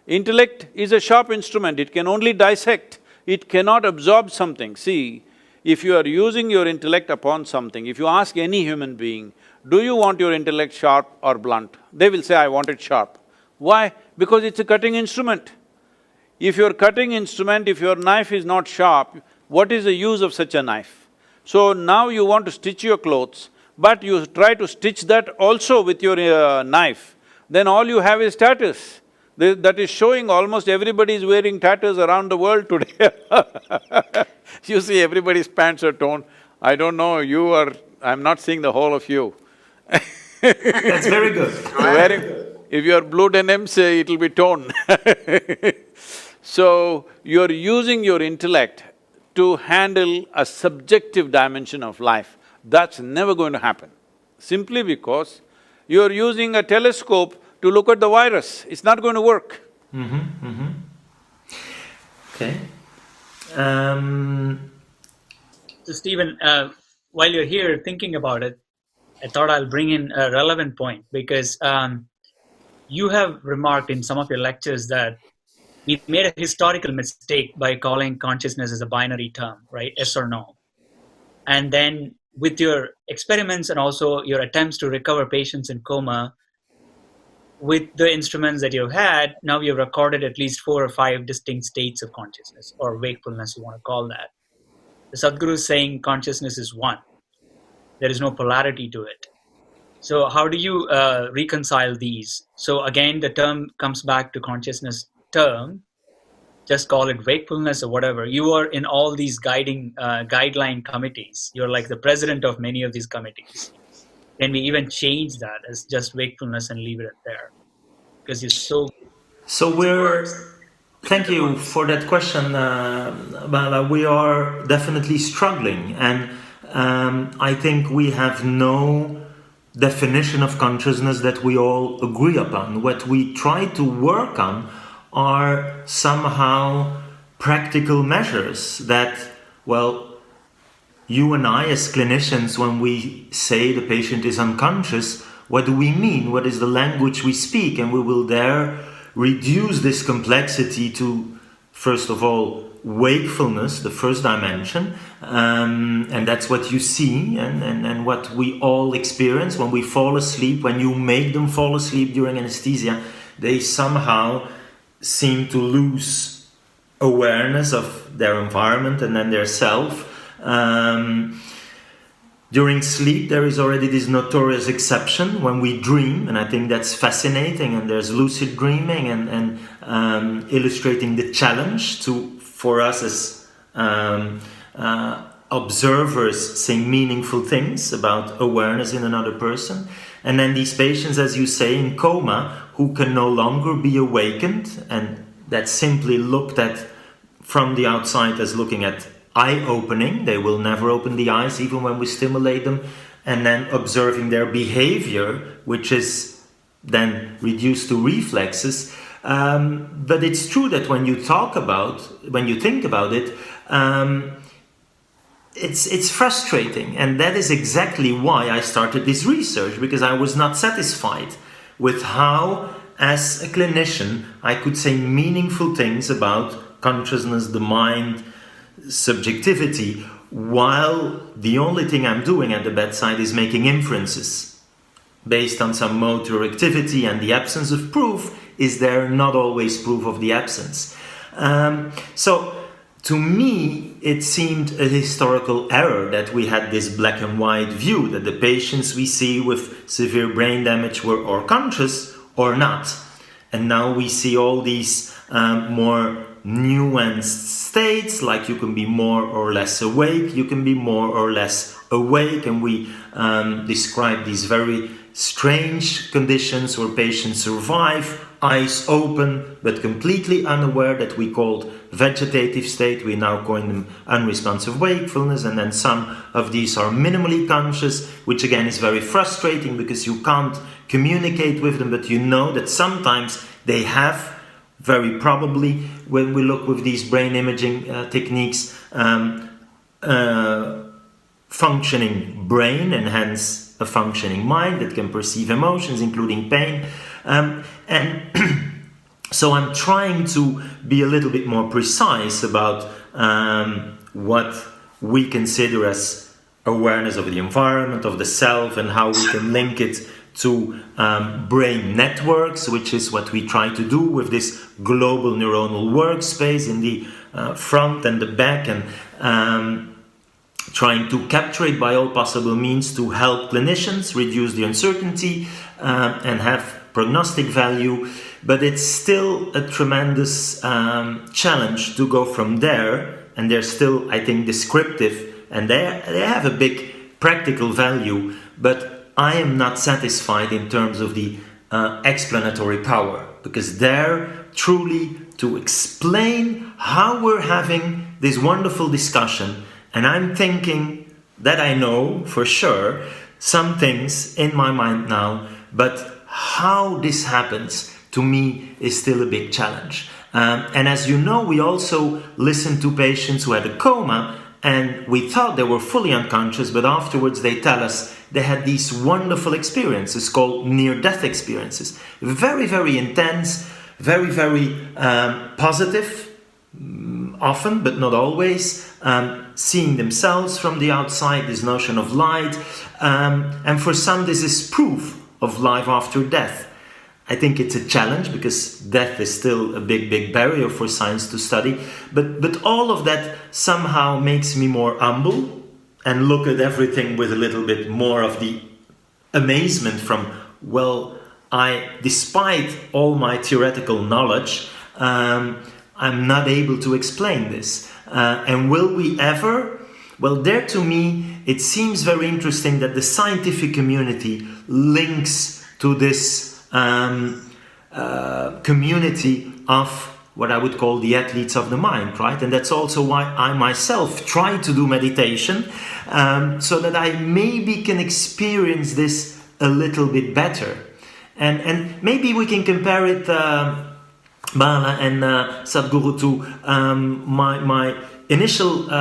Intellect is a sharp instrument, it can only dissect, it cannot absorb something. See, if you are using your intellect upon something, if you ask any human being, do you want your intellect sharp or blunt? They will say, I want it sharp. Why? Because it's a cutting instrument. If your cutting instrument, if your knife is not sharp, what is the use of such a knife? So now you want to stitch your clothes, but you try to stitch that also with your knife, then all you have is tatters. That is showing almost everybody is wearing tatters around the world today. You see, everybody's pants are torn. I don't know, you are… I'm not seeing the whole of you. That's very good. If you are blue denim, say it'll be torn. So, you're using your intellect to handle a subjective dimension of life. That's never going to happen, simply because you're using a telescope to look at the virus, it's not going to work. Okay. So Stephen, while you're here thinking about it, I thought I'll bring in a relevant point because you have remarked in some of your lectures that we made a historical mistake by calling consciousness as a binary term, right? Yes or no. And then with your experiments and also your attempts to recover patients in coma, with the instruments that you've had, now you've recorded at least 4 or 5 distinct states of consciousness, or wakefulness, you want to call that. The Sadhguru is saying consciousness is one. There is no polarity to it. So how do you reconcile these? So again, the term comes back to consciousness term, just call it wakefulness or whatever. You are in all these guideline committees. You're like the president of many of these committees. Can we even change that as just wakefulness and leave it at there? Because you're so… So we're… Thank you for that question, Bala. We are definitely struggling, and I think we have no definition of consciousness that we all agree upon. What we try to work on are somehow practical measures that, well, you and I as clinicians, when we say the patient is unconscious, what do we mean? What is the language we speak? And we will there reduce this complexity to, first of all, wakefulness, the first dimension, and that's what you see and what we all experience when we fall asleep. When you make them fall asleep during anesthesia, they somehow seem to lose awareness of their environment and then their self. During sleep, there is already this notorious exception when we dream, and I think that's fascinating. And there's lucid dreaming and illustrating the challenge for us as observers saying meaningful things about awareness in another person. And then these patients, as you say, in coma, who can no longer be awakened, and that's simply looked at from the outside as looking at eye-opening. They will never open the eyes even when we stimulate them, and then observing their behavior, which is then reduced to reflexes. But it's true that when you think about it, it's frustrating, and that is exactly why I started this research, because I was not satisfied with how, as a clinician, I could say meaningful things about consciousness, the mind, subjectivity, while the only thing I'm doing at the bedside is making inferences based on some motor activity, and the absence of proof is there not always proof of the absence. So to me, it seemed a historical error that we had this black and white view that the patients we see with severe brain damage were or conscious or not. And now we see all these more nuanced states, like you can be more or less awake, you can be more or less awake, and we describe these very strange conditions where patients survive, eyes open but completely unaware, that we called vegetative state. We now call them unresponsive wakefulness, and then some of these are minimally conscious, which again is very frustrating because you can't communicate with them, but you know that sometimes they have, very probably, when we look with these brain imaging techniques, functioning brain, and hence a functioning mind that can perceive emotions, including pain. And so I'm trying to be a little bit more precise about what we consider as awareness of the environment, of the self, and how we can link it to brain networks, which is what we try to do with this global neuronal workspace in the front and the back, and trying to capture it by all possible means to help clinicians reduce the uncertainty and have prognostic value. But it's still a tremendous challenge to go from there, and they're still, I think, descriptive, and they have a big practical value, but I am not satisfied in terms of the explanatory power, because they're truly to explain how we're having this wonderful discussion. And I'm thinking that I know for sure some things in my mind now, but how this happens to me is still a big challenge. And as you know, we also listened to patients who had a coma, and we thought they were fully unconscious, but afterwards they tell us they had these wonderful experiences called near-death experiences. Very, very intense, very, very positive, often, but not always, seeing themselves from the outside, this notion of light. And for some, this is proof of life after death. I think it's a challenge because death is still a big, big barrier for science to study. But all of that somehow makes me more humble and look at everything with a little bit more of the amazement from, well, despite all my theoretical knowledge, I'm not able to explain this. And will we ever? Well, there to me, it seems very interesting that the scientific community links to this community of what I would call the athletes of the mind, right? And that's also why I myself try to do meditation, so that I maybe can experience this a little bit better. And maybe we can compare it Bala and Sadhguru to my initial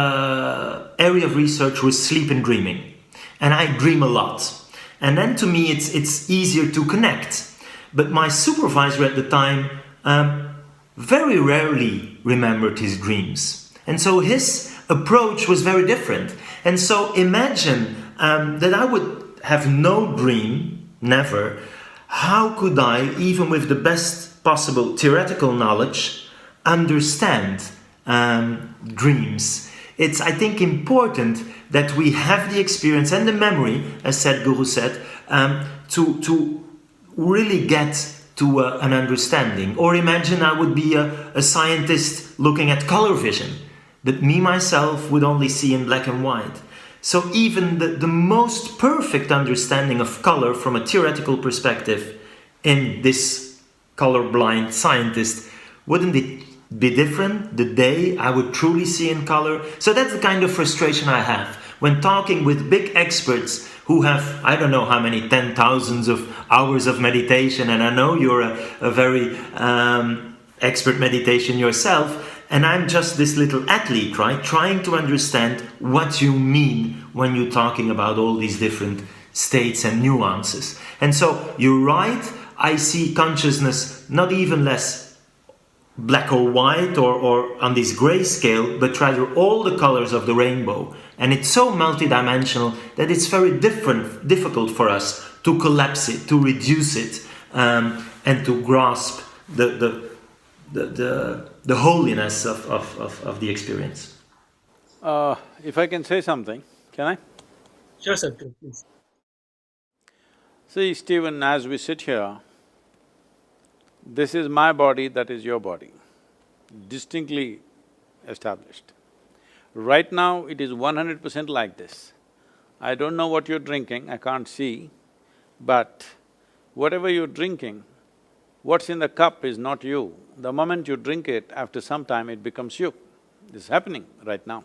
area of research was sleep and dreaming, and I dream a lot. And then to me it's easier to connect. But my supervisor at the time very rarely remembered his dreams, and so his approach was very different. And so imagine that I would have no dream, never. How could I, even with the best possible theoretical knowledge, understand dreams? It's, I think, important that we have the experience and the memory, as Sadhguru said, to really get to an understanding. Or imagine I would be a scientist looking at color vision, that me myself would only see in black and white. So even the most perfect understanding of color from a theoretical perspective in this colorblind scientist, wouldn't it be different the day I would truly see in color? So that's the kind of frustration I have when talking with big experts who have, I don't know how many 10,000s of hours of meditation, and I know you're a very expert meditation yourself, and I'm just this little athlete, right? Trying to understand what you mean when you're talking about all these different states and nuances. And so you're right, I see consciousness not even less black or white or on this gray scale, but rather all the colors of the rainbow. And it's so multidimensional that it's very difficult for us to collapse it, to reduce it, and to grasp the holiness of the experience. If I can say something, can I? Sure, sir, please. See, Stephen, as we sit here, this is my body, that is your body, distinctly established. Right now, it is 100% like this. I don't know what you're drinking, I can't see, but whatever you're drinking, what's in the cup is not you. The moment you drink it, after some time it becomes you. This is happening right now.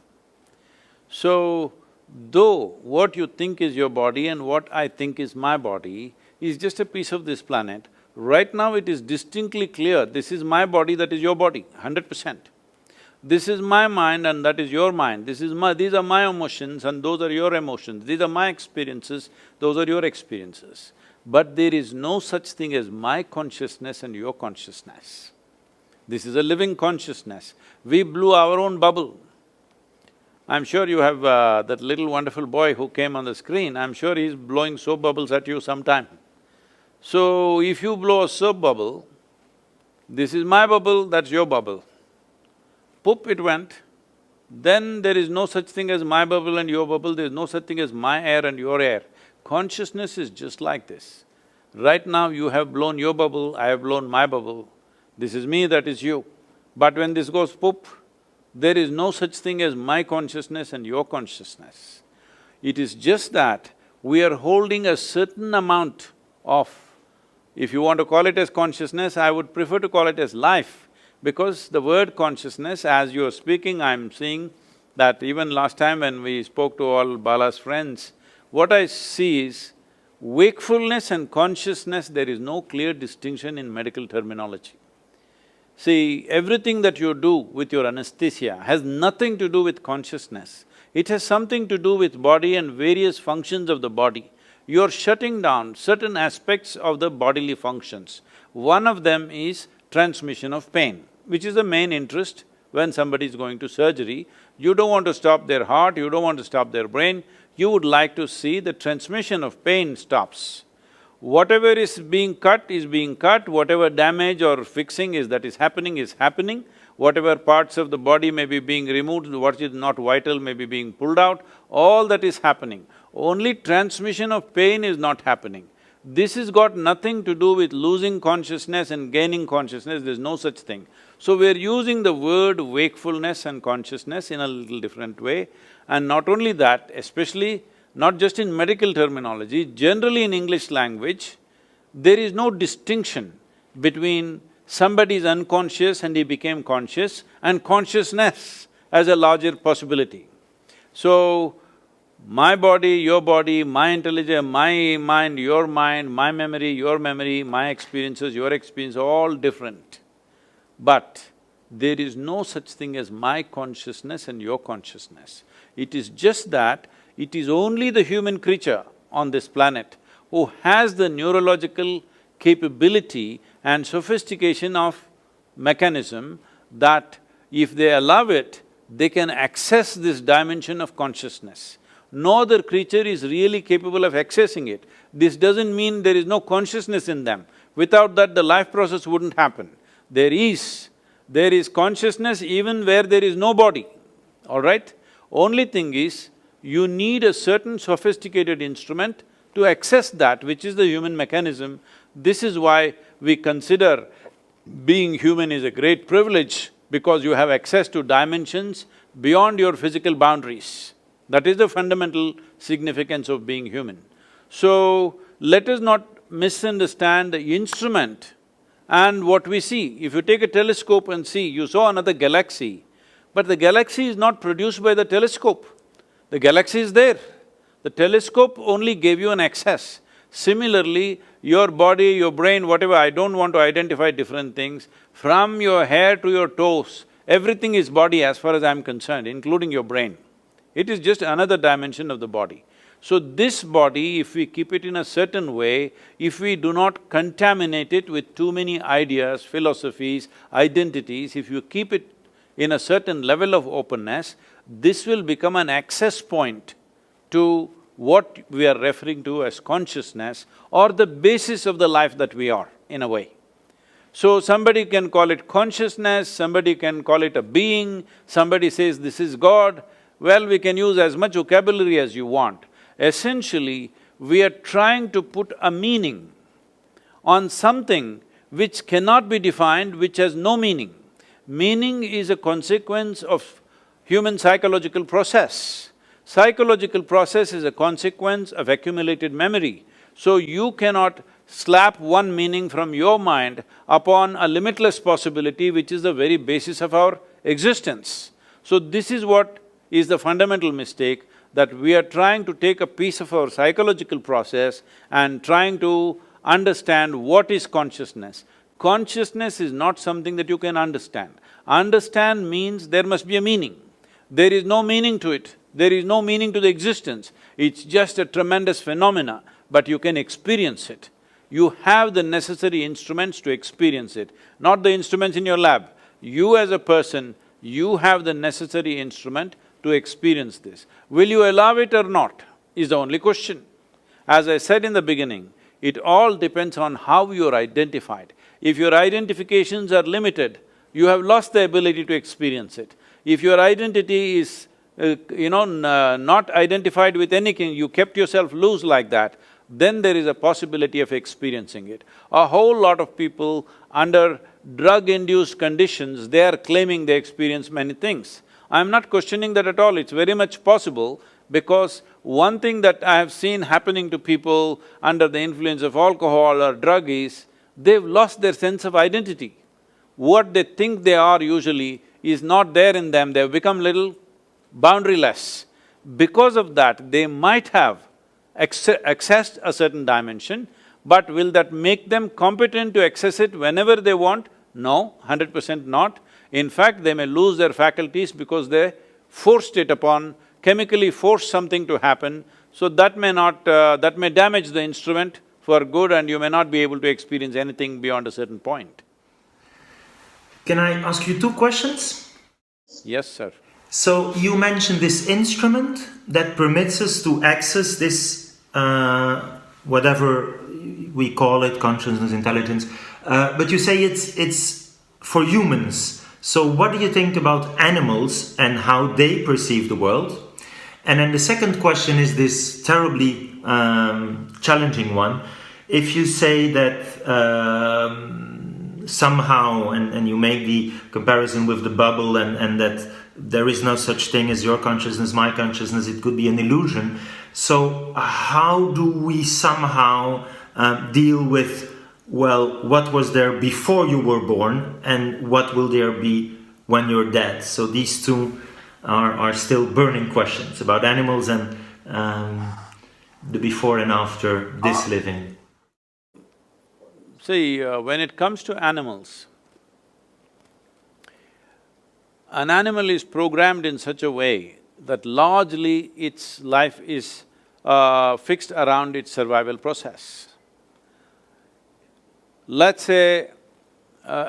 So, though what you think is your body and what I think is my body is just a piece of this planet, right now it is distinctly clear, this is my body, that is your body, 100%. This is my mind and that is your mind, these are my emotions and those are your emotions, these are my experiences, those are your experiences. But there is no such thing as my consciousness and your consciousness. This is a living consciousness. We blew our own bubble. I'm sure you have that little wonderful boy who came on the screen, I'm sure he's blowing soap bubbles at you sometime. So, if you blow a soap bubble, this is my bubble, that's your bubble. Poop, it went. Then there is no such thing as my bubble and your bubble, there is no such thing as my air and your air. Consciousness is just like this. Right now you have blown your bubble, I have blown my bubble. This is me, that is you. But when this goes poop, there is no such thing as my consciousness and your consciousness. It is just that we are holding a certain amount of, if you want to call it as consciousness, I would prefer to call it as life, because the word consciousness, as you're speaking, I'm seeing that even last time when we spoke to all Bala's friends, what I see is wakefulness and consciousness, there is no clear distinction in medical terminology. See, everything that you do with your anesthesia has nothing to do with consciousness. It has something to do with body and various functions of the body. You're shutting down certain aspects of the bodily functions. One of them is transmission of pain, which is the main interest when somebody is going to surgery. You don't want to stop their heart, you don't want to stop their brain, you would like to see the transmission of pain stops. Whatever is being cut, whatever damage or fixing is happening, whatever parts of the body may be being removed, what is not vital may be being pulled out, all that is happening. Only transmission of pain is not happening. This has got nothing to do with losing consciousness and gaining consciousness, there's no such thing. So we're using the word wakefulness and consciousness in a little different way. And not only that, especially not just in medical terminology, generally in English language, there is no distinction between somebody is unconscious and he became conscious and consciousness as a larger possibility. So, my body, my intelligence, my mind, my memory, your memory, my experiences, your experience, all different. But there is no such thing as my consciousness and your consciousness. It is just that it is only the human creature on this planet who has the neurological capability and sophistication of mechanism that if they allow it, they can access this dimension of consciousness. No other creature is really capable of accessing it. This doesn't mean there is no consciousness in them. Without that, the life process wouldn't happen. There is consciousness even where there is no body, all right? Only thing is, you need a certain sophisticated instrument to access that, which is the human mechanism. This is why we consider being human is a great privilege, because you have access to dimensions beyond your physical boundaries. That is the fundamental significance of being human. So, let us not misunderstand the instrument and what we see. If you take a telescope and see, you saw another galaxy, but the galaxy is not produced by the telescope. The galaxy is there. The telescope only gave you an access. Similarly, your body, your brain, whatever, I don't want to identify different things, from your hair to your toes, everything is body as far as I'm concerned, including your brain. It is just another dimension of the body. So this body, if we keep it in a certain way, if we do not contaminate it with too many ideas, philosophies, identities, if you keep it in a certain level of openness, this will become an access point to what we are referring to as consciousness or the basis of the life that we are, in a way. So somebody can call it consciousness, somebody can call it a being, somebody says this is God. Well, we can use as much vocabulary as you want. Essentially, we are trying to put a meaning on something which cannot be defined, which has no meaning. Meaning is a consequence of human psychological process. Psychological process is a consequence of accumulated memory. So you cannot slap one meaning from your mind upon a limitless possibility which is the very basis of our existence. So this is what is the fundamental mistake, that we are trying to take a piece of our psychological process and trying to understand what is consciousness. Consciousness is not something that you can understand. Understand means there must be a meaning. There is no meaning to it, there is no meaning to the existence. It's just a tremendous phenomena, but you can experience it. You have the necessary instruments to experience it, not the instruments in your lab. You as a person, you have the necessary instrument to experience this. Will you allow it or not, is the only question. As I said in the beginning, it all depends on how you're identified. If your identifications are limited, you have lost the ability to experience it. If your identity is, not identified with anything, you kept yourself loose like that, then there is a possibility of experiencing it. A whole lot of people under drug-induced conditions, they are claiming they experience many things. I'm not questioning that at all, it's very much possible, because one thing that I have seen happening to people under the influence of alcohol or drug is, they've lost their sense of identity. What they think they are usually is not there in them, they've become little boundaryless. Because of that, they might have accessed a certain dimension, but will that make them competent to access it whenever they want? No, 100% not. In fact, they may lose their faculties because they forced it upon, chemically forced something to happen, so that may damage the instrument for good and you may not be able to experience anything beyond a certain point. Can I ask you two questions? Yes, sir. So you mentioned this instrument that permits us to access this, whatever we call it, consciousness, intelligence, but you say it's for humans. So what do you think about animals and how they perceive the world? And then the second question is this terribly challenging one. If you say that somehow, and you make the comparison with the bubble and that there is no such thing as your consciousness, my consciousness, it could be an illusion. So how do we somehow deal with, well, what was there before you were born and what will there be when you're dead? So these two are still burning questions about animals and the before and after this living. See, when it comes to animals, An animal is programmed in such a way that largely its life is fixed around its survival process. Let's say,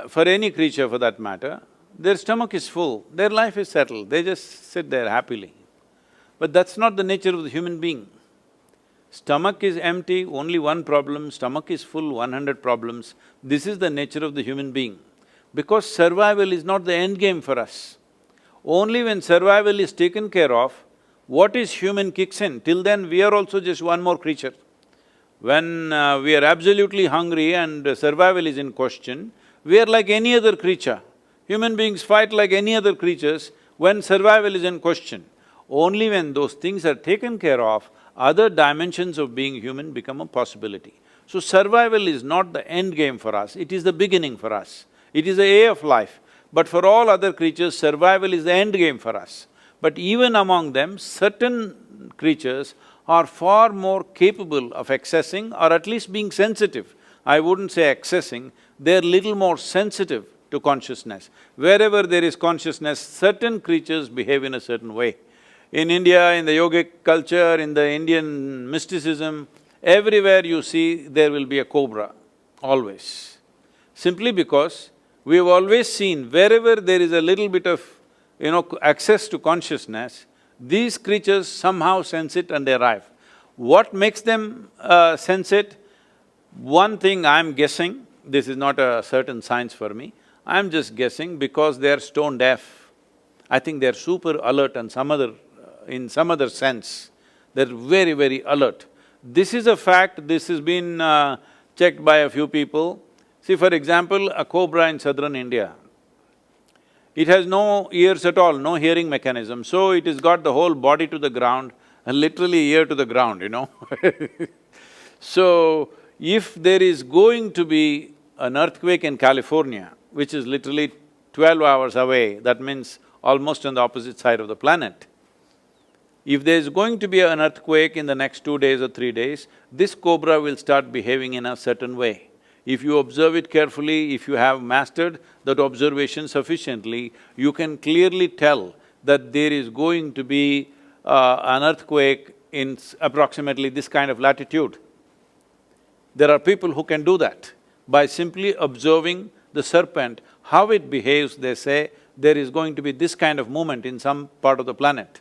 for any creature for that matter, their stomach is full, their life is settled, they just sit there happily. But that's not the nature of the human being. Stomach is empty, only one problem, stomach is full, 100 problems. This is the nature of the human being. Because survival is not the end game for us. Only when survival is taken care of, what is human kicks in. Till then, we are also just one more creature. When we are absolutely hungry and survival is in question, we are like any other creature. Human beings fight like any other creatures when survival is in question. Only when those things are taken care of, other dimensions of being human become a possibility. So survival is not the end game for us, it is the beginning for us. It is the A of life. But for all other creatures, survival is the end game for us. But even among them, certain creatures are far more capable of accessing or at least being sensitive. I wouldn't say accessing, they're little more sensitive to consciousness. Wherever there is consciousness, certain creatures behave in a certain way. In India, in the yogic culture, in the Indian mysticism, everywhere you see there will be a cobra, always. Simply because we have always seen wherever there is a little bit of, access to consciousness, these creatures somehow sense it and they arrive. What makes them sense it? One thing I'm guessing, this is not a certain science for me, I'm just guessing because they're stone deaf. I think they're super alert and in some other sense, they're very, very alert. This is a fact, this has been checked by a few people. See, for example, a cobra in southern India, it has no ears at all, no hearing mechanism, so it has got the whole body to the ground and literally ear to the ground, So, if there is going to be an earthquake in California, which is literally 12 hours away, that means almost on the opposite side of the planet, if there's going to be an earthquake in the next 2 days or 3 days, this cobra will start behaving in a certain way. If you observe it carefully, if you have mastered that observation sufficiently, you can clearly tell that there is going to be an earthquake in approximately this kind of latitude. There are people who can do that. By simply observing the serpent, how it behaves, they say, there is going to be this kind of movement in some part of the planet.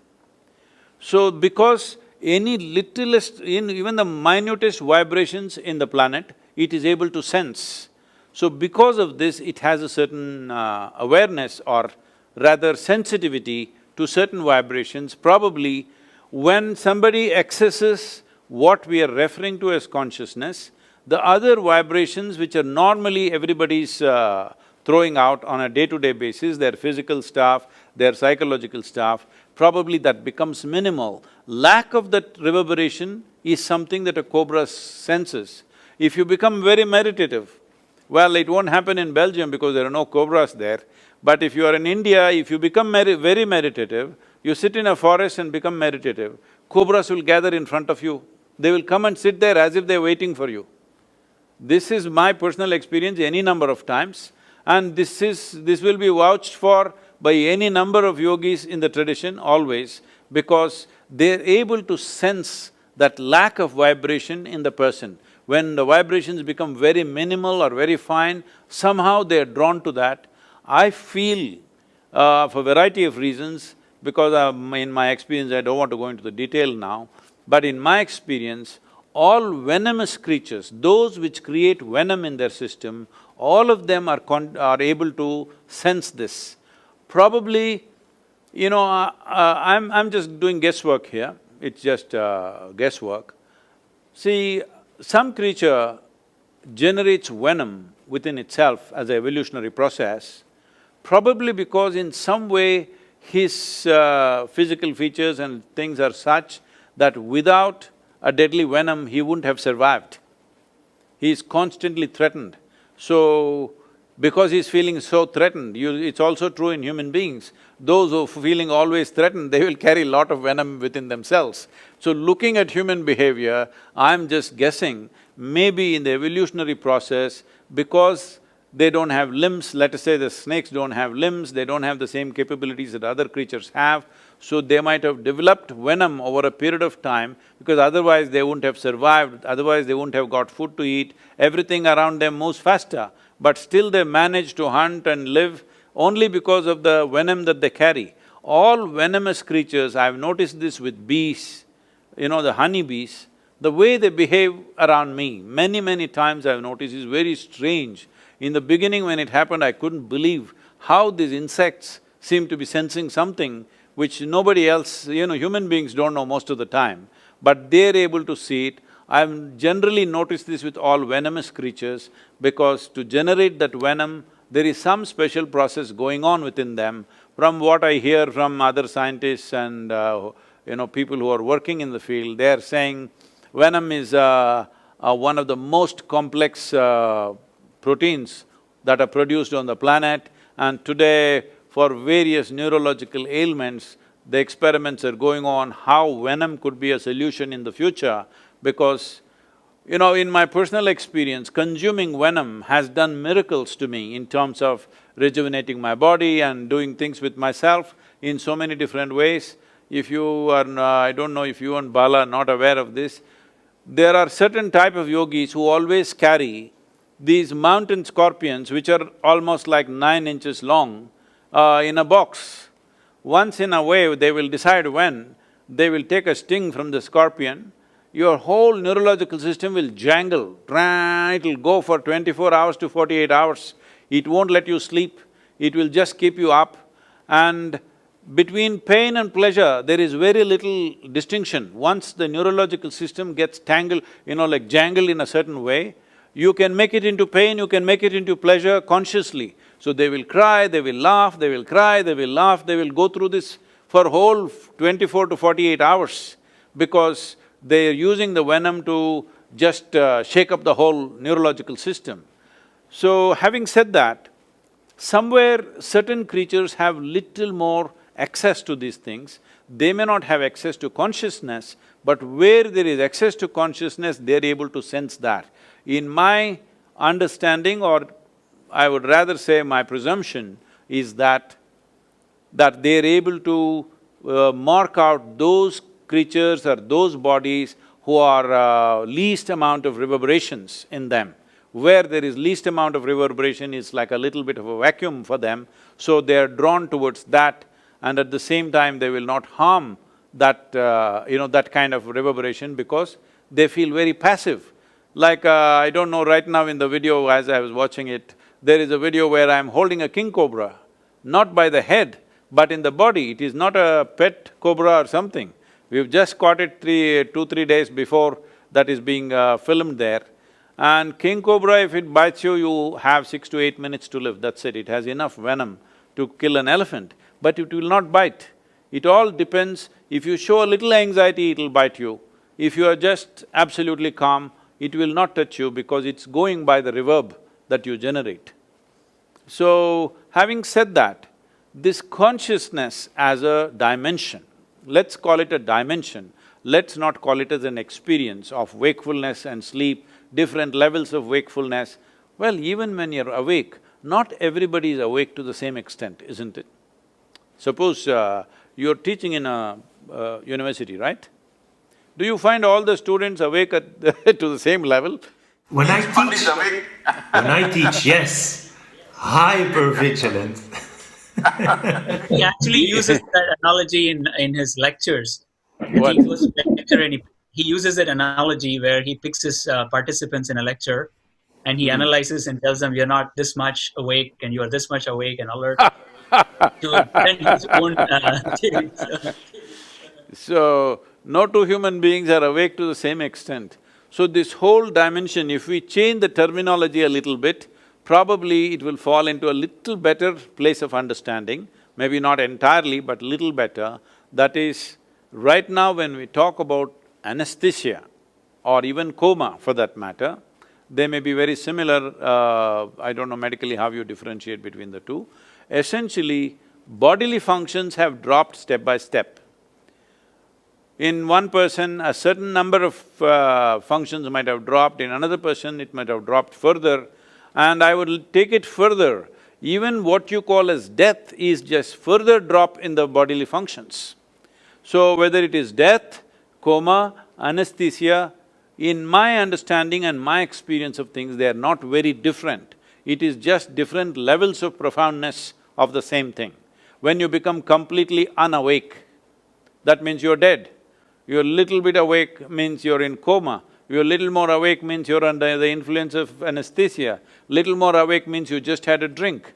So, because any littlest, even the minutest vibrations in the planet, it is able to sense. So, because of this, it has a certain awareness or rather sensitivity to certain vibrations. Probably when somebody accesses what we are referring to as consciousness, the other vibrations which are normally everybody's throwing out on a day-to-day basis, their physical stuff, their psychological stuff, probably that becomes minimal. Lack of that reverberation is something that a cobra senses. If you become very meditative, well, it won't happen in Belgium because there are no cobras there, but if you are in India, if you become very meditative, you sit in a forest and become meditative, cobras will gather in front of you. They will come and sit there as if they're waiting for you. This is my personal experience any number of times, and this will be vouched for by any number of yogis in the tradition always, because they're able to sense that lack of vibration in the person. When the vibrations become very minimal or very fine, somehow they're drawn to that. I feel, for a variety of reasons, because in my experience, I don't want to go into the detail now, but in my experience, all venomous creatures, those which create venom in their system, all of them are able to sense this. Probably, I'm just doing guesswork here, it's just guesswork. See, some creature generates venom within itself as an evolutionary process, probably because in some way his physical features and things are such that without a deadly venom, he wouldn't have survived. He is constantly threatened. So, because he's feeling so threatened, it's also true in human beings. Those who are feeling always threatened, they will carry a lot of venom within themselves. So looking at human behavior, I'm just guessing, maybe in the evolutionary process, because They don't have limbs, let us say the snakes don't have limbs, they don't have the same capabilities that other creatures have, so they might have developed venom over a period of time because otherwise they wouldn't have survived, otherwise they wouldn't have got food to eat, everything around them moves faster, but still they manage to hunt and live only because of the venom that they carry. All venomous creatures, I've noticed this with bees, the honeybees, the way they behave around me, many times I've noticed is very strange. In the beginning when it happened, I couldn't believe how these insects seem to be sensing something which nobody else, human beings don't know most of the time, but they're able to see it. I've generally noticed this with all venomous creatures because to generate that venom, there is some special process going on within them. From what I hear from other scientists and people who are working in the field, they are saying venom is one of the most complex proteins that are produced on the planet, and today for various neurological ailments, the experiments are going on how venom could be a solution in the future because, in my personal experience, consuming venom has done miracles to me in terms of rejuvenating my body and doing things with myself in so many different ways. If you are… I don't know if you and Bala are not aware of this, there are certain type of yogis who always carry these mountain scorpions which are almost like 9 inches long in a box. Once in a way, they will decide when, they will take a sting from the scorpion, your whole neurological system will jangle, it'll go for 24 hours to 48 hours. It won't let you sleep, it will just keep you up, and between pain and pleasure, there is very little distinction. Once the neurological system gets tangled, like jangled in a certain way, you can make it into pain, you can make it into pleasure consciously. So they will cry, they will laugh, they will cry, they will laugh, they will go through this for whole 24 to 48 hours because they are using the venom to just shake up the whole neurological system. So having said that, somewhere certain creatures have little more access to these things. They may not have access to consciousness, but where there is access to consciousness, they're able to sense that. In my understanding, or I would rather say my presumption, is that they're able to mark out those creatures or those bodies who are least amount of reverberations in them. Where there is least amount of reverberation is like a little bit of a vacuum for them, so they are drawn towards that, and at the same time they will not harm that, that kind of reverberation because they feel very passive. Like, I don't know, right now in the video as I was watching it, there is a video where I'm holding a king cobra, not by the head, but in the body. It is not a pet cobra or something. We've just caught it 2-3 days before that is being filmed there. And king cobra, if it bites you, you have 6 to 8 minutes to live, that's it. It has enough venom to kill an elephant, but it will not bite. It all depends, if you show a little anxiety, it'll bite you. If you are just absolutely calm, it will not touch you because it's going by the reverb that you generate. So, having said that, this consciousness as a dimension, let's call it a dimension, let's not call it as an experience of wakefulness and sleep, different levels of wakefulness. Well, even when you're awake, not everybody is awake to the same extent, isn't it? Suppose you're teaching in a university, right? Do you find all the students awake at to the same level? When I teach, yes, hyper-vigilant. He actually uses that analogy in his lectures. What? He goes to a lecture and he uses that analogy where he picks his participants in a lecture and he analyzes and tells them, you're not this much awake and you're this much awake and alert to attend his own So, no two human beings are awake to the same extent. So this whole dimension, if we change the terminology a little bit, probably it will fall into a little better place of understanding, maybe not entirely, but little better. That is, right now when we talk about anesthesia or even coma for that matter, they may be very similar, I don't know medically how you differentiate between the two. Essentially, bodily functions have dropped step by step. In one person, a certain number of functions might have dropped, in another person it might have dropped further, And I would take it further, even what you call as death is just further drop in the bodily functions. So whether it is death, coma, anesthesia, in my understanding and my experience of things, they are not very different. It is just different levels of profoundness of the same thing. When you become completely unawake, that means you're dead. You're little bit awake means you're in coma. You're little more awake means you're under the influence of anesthesia. Little more awake means you just had a drink.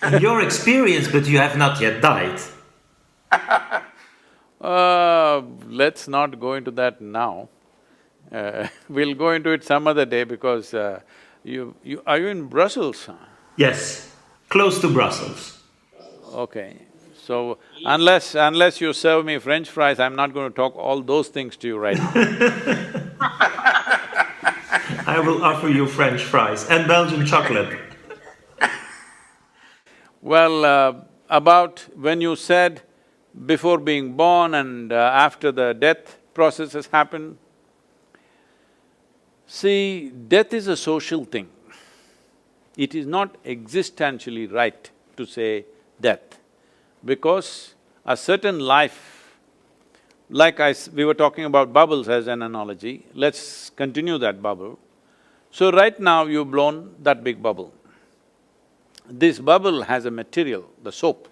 In your experience, but you have not yet died. Let's not go into that now. We'll go into it some other day because are you in Brussels? Yes, close to Brussels. Okay, so unless you serve me French fries, I'm not going to talk all those things to you right now. I will offer you French fries and Belgian chocolate. Well, about when you said before being born and after the death process has happened, see, death is a social thing. It is not existentially right to say death, because a certain life, like we were talking about bubbles as an analogy, let's continue that bubble. So right now you've blown that big bubble. This bubble has a material, the soap.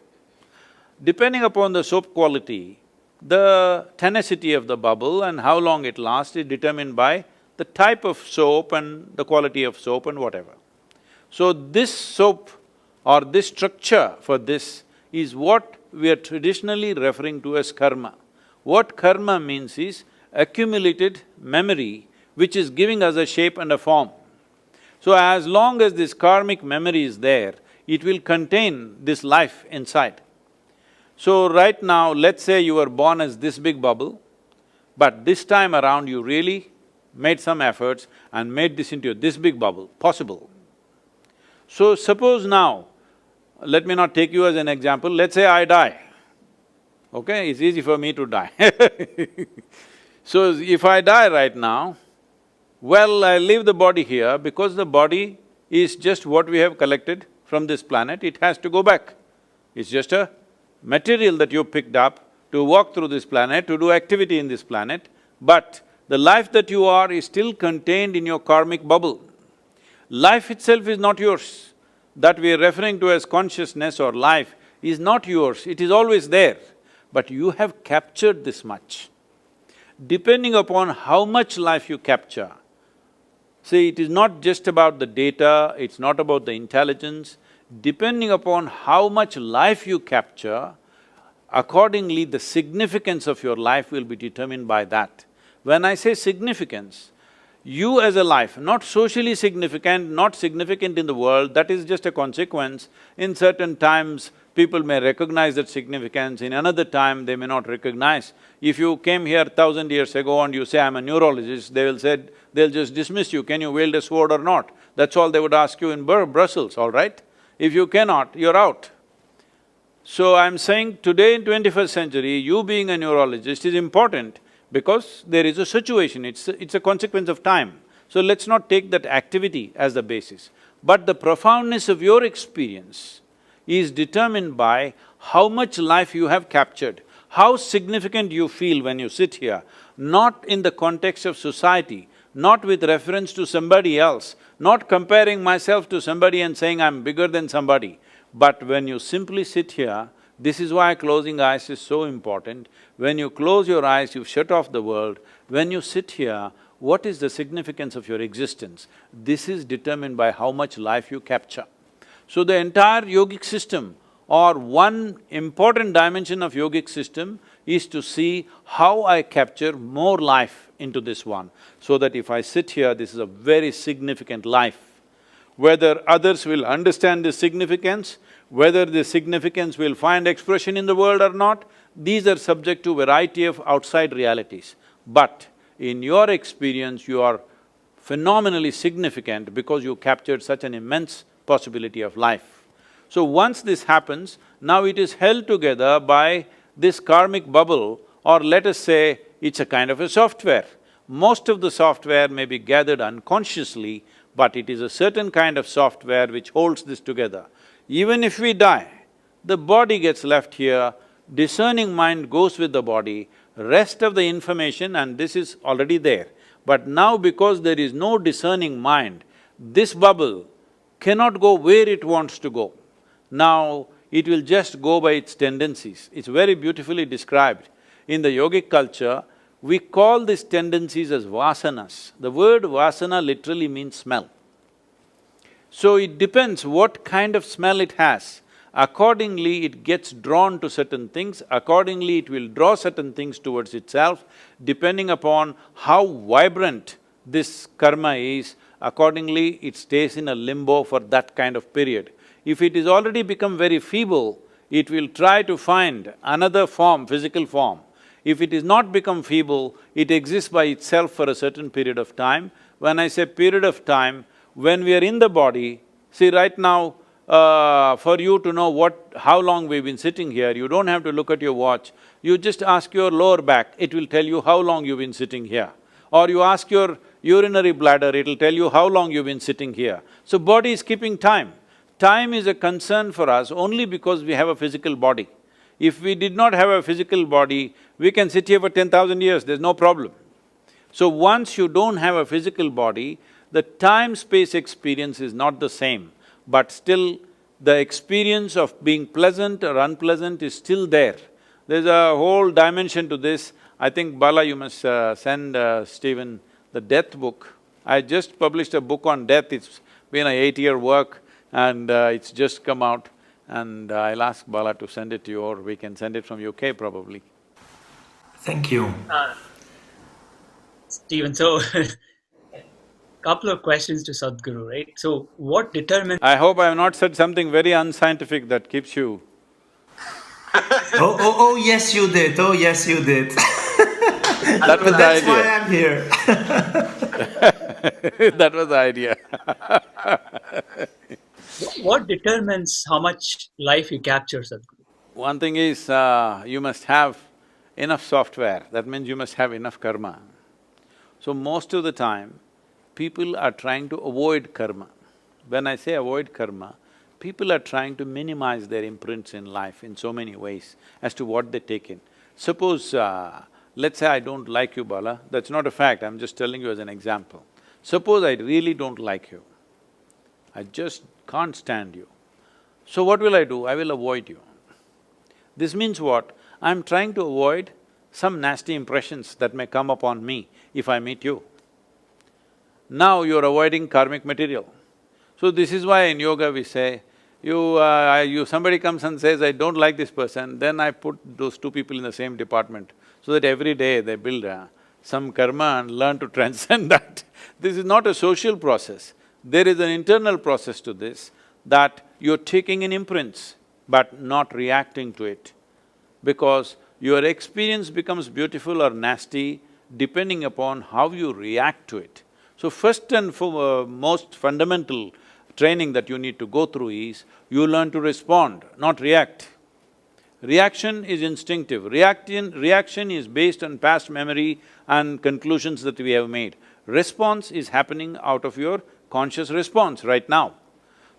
Depending upon the soap quality, the tenacity of the bubble and how long it lasts is determined by the type of soap and the quality of soap and whatever. So this soap or this structure for this is what we are traditionally referring to as karma. What karma means is accumulated memory which is giving us a shape and a form. So as long as this karmic memory is there, it will contain this life inside. So right now, let's say you were born as this big bubble, but this time around you really made some efforts and made this into this big bubble, possible. So suppose now, let me not take you as an example, let's say I die, okay? It's easy for me to die So if I die right now, well, I leave the body here because the body is just what we have collected from this planet, it has to go back. It's just a material that you picked up to walk through this planet, to do activity in this planet, but the life that you are is still contained in your karmic bubble. Life itself is not yours. That we are referring to as consciousness or life is not yours, it is always there, but you have captured this much. Depending upon how much life you capture, see, it is not just about the data, it's not about the intelligence. Depending upon how much life you capture, accordingly the significance of your life will be determined by that. When I say significance, you as a life, not socially significant, not significant in the world, that is just a consequence. In certain times, people may recognize that significance, in another time they may not recognize. If you came here 1,000 years ago and you say, I'm a neurologist, they'll just dismiss you, can you wield a sword or not? That's all they would ask you in Brussels, all right? If you cannot, you're out. So I'm saying today in 21st century, you being a neurologist is important because there is a situation, it's a consequence of time. So let's not take that activity as the basis. But the profoundness of your experience is determined by how much life you have captured, how significant you feel when you sit here, not in the context of society, not with reference to somebody else, not comparing myself to somebody and saying I'm bigger than somebody, but when you simply sit here, this is why closing eyes is so important. When you close your eyes, you've shut off the world. When you sit here, what is the significance of your existence? This is determined by how much life you capture. So the entire yogic system or one important dimension of yogic system is to see how I capture more life into this one, so that if I sit here, this is a very significant life. Whether others will understand this significance, whether the significance will find expression in the world or not, these are subject to variety of outside realities. But in your experience, you are phenomenally significant because you captured such an immense possibility of life. So once this happens, now it is held together by this karmic bubble, or let us say it's a kind of a software. Most of the software may be gathered unconsciously, but it is a certain kind of software which holds this together. Even if we die, the body gets left here, discerning mind goes with the body, rest of the information, and this is already there. But now because there is no discerning mind, this bubble cannot go where it wants to go. Now, it will just go by its tendencies. It's very beautifully described. In the yogic culture, we call these tendencies as vasanas. The word vasana literally means smell. So it depends what kind of smell it has. Accordingly, it gets drawn to certain things, accordingly it will draw certain things towards itself, depending upon how vibrant this karma is, accordingly it stays in a limbo for that kind of period. If it is already become very feeble, it will try to find another form, physical form. If it is not become feeble, it exists by itself for a certain period of time. When I say period of time, when we are in the body, see right now, for you to know how long we've been sitting here, you don't have to look at your watch. You just ask your lower back, it will tell you how long you've been sitting here. Or you ask your urinary bladder, it'll tell you how long you've been sitting here. So body is keeping time. Time is a concern for us only because we have a physical body. If we did not have a physical body, we can sit here for 10,000 years, there's no problem. So once you don't have a physical body, the time-space experience is not the same, but still the experience of being pleasant or unpleasant is still there. There's a whole dimension to this. I think Bala, you must send Stephen the death book. I just published a book on death, it's been an 8-year work and it's just come out, and I'll ask Bala to send it to you, or we can send it from UK probably. Thank you. Stephen, so couple of questions to Sadhguru, right? So what determines… I hope I have not said something very unscientific that keeps you… Oh, yes you did, oh, yes you did. That was the idea. That's why I'm here. That was the idea. What determines how much life you capture, Sadhguru? One thing is, you must have enough software, that means you must have enough karma. So most of the time, people are trying to avoid karma. When I say avoid karma, people are trying to minimize their imprints in life in so many ways as to what they take in. Suppose, let's say I don't like you, Bala, that's not a fact, I'm just telling you as an example. Suppose I really don't like you, I just can't stand you. So what will I do? I will avoid you. This means what? I'm trying to avoid some nasty impressions that may come upon me if I meet you. Now you're avoiding karmic material. So this is why in yoga we say, somebody comes and says, I don't like this person, then I put those two people in the same department, so that every day they build some karma and learn to transcend that. This is not a social process. There is an internal process to this, that you're taking in imprints, but not reacting to it. Because your experience becomes beautiful or nasty depending upon how you react to it. So first and most fundamental training that you need to go through is, you learn to respond, not react. Reaction is instinctive. Reaction is based on past memory and conclusions that we have made. Response is happening out of your conscious response right now.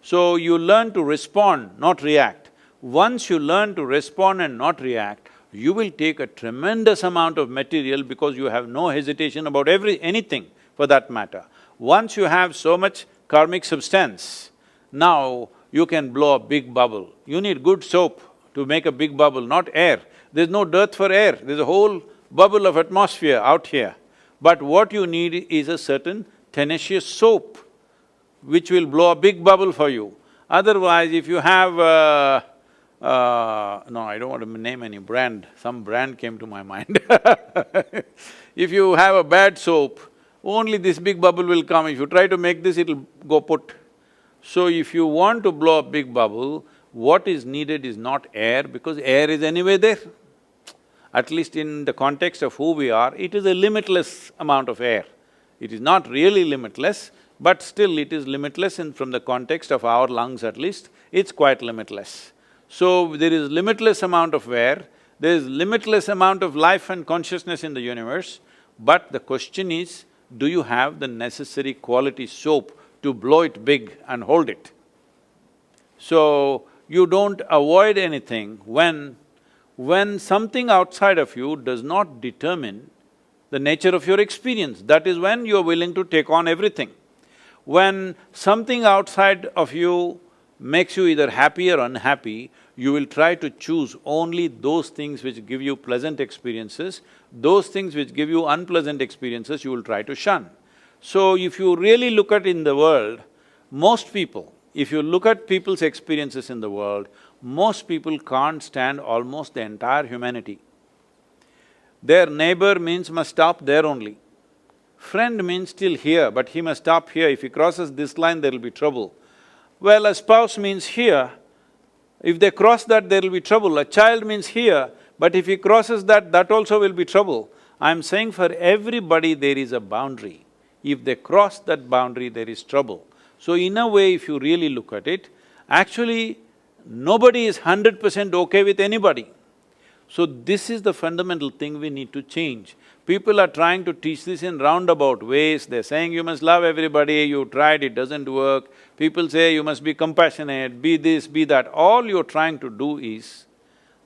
So you learn to respond, not react. Once you learn to respond and not react, you will take a tremendous amount of material because you have no hesitation about anything for that matter. Once you have so much karmic substance, now you can blow a big bubble. You need good soap to make a big bubble, not air. There's no dearth for air, there's a whole bubble of atmosphere out here. But what you need is a certain tenacious soap which will blow a big bubble for you. Otherwise, if you have no, I don't want to name any brand, some brand came to my mind. If you have a bad soap, only this big bubble will come. If you try to make this, it'll go put. So if you want to blow a big bubble, what is needed is not air, because air is anyway there. At least in the context of who we are, it is a limitless amount of air. It is not really limitless, but still it is limitless, and from the context of our lungs at least, it's quite limitless. So there is limitless amount of air, there is limitless amount of life and consciousness in the universe, but the question is, do you have the necessary quality soap to blow it big and hold it. So, you don't avoid anything when something outside of you does not determine the nature of your experience, that is when you're willing to take on everything. When something outside of you makes you either happy or unhappy, you will try to choose only those things which give you pleasant experiences. Those things which give you unpleasant experiences, you will try to shun. So if you really look at in the world, most people, if you look at people's experiences in the world, most people can't stand almost the entire humanity. Their neighbor means must stop there only. Friend means still here, but he must stop here. If he crosses this line, there will be trouble. Well, a spouse means here. If they cross that, there will be trouble. A child means here, but if he crosses that, that also will be trouble. I'm saying for everybody there is a boundary. If they cross that boundary, there is trouble. So in a way, if you really look at it, actually nobody is 100% okay with anybody. So this is the fundamental thing we need to change. People are trying to teach this in roundabout ways. They're saying you must love everybody, you tried, it doesn't work. People say you must be compassionate, be this, be that. All you're trying to do is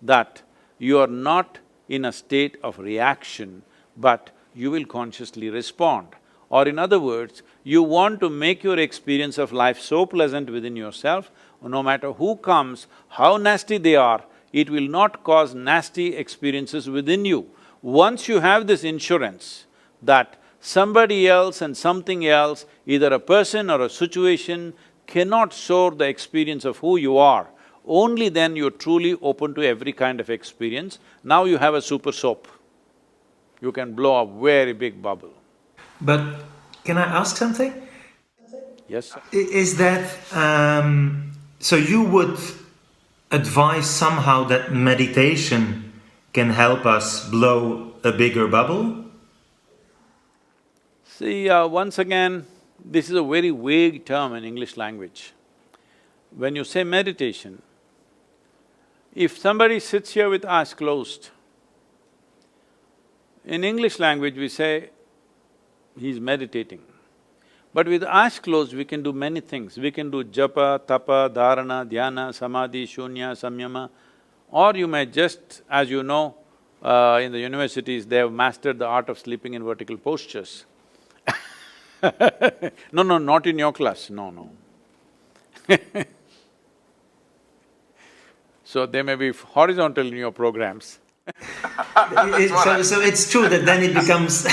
that you are not in a state of reaction, but you will consciously respond. Or in other words, you want to make your experience of life so pleasant within yourself, no matter who comes, how nasty they are, it will not cause nasty experiences within you. Once you have this insurance that somebody else and something else, either a person or a situation, cannot soar the experience of who you are, only then you're truly open to every kind of experience. Now you have a super soap. You can blow a very big bubble. But can I ask something? Yes, sir. Is that… so you would advise somehow that meditation can help us blow a bigger bubble? See, once again, this is a very vague term in English language. When you say meditation, if somebody sits here with eyes closed, in English language we say, he's meditating. But with eyes closed, we can do many things. We can do japa, tapa, dharana, dhyana, samadhi, shunya, samyama. Or you may just, as you know, in the universities, they have mastered the art of sleeping in vertical postures. No, not in your class, no. So they may be horizontal in your programs. So it's true that then it becomes…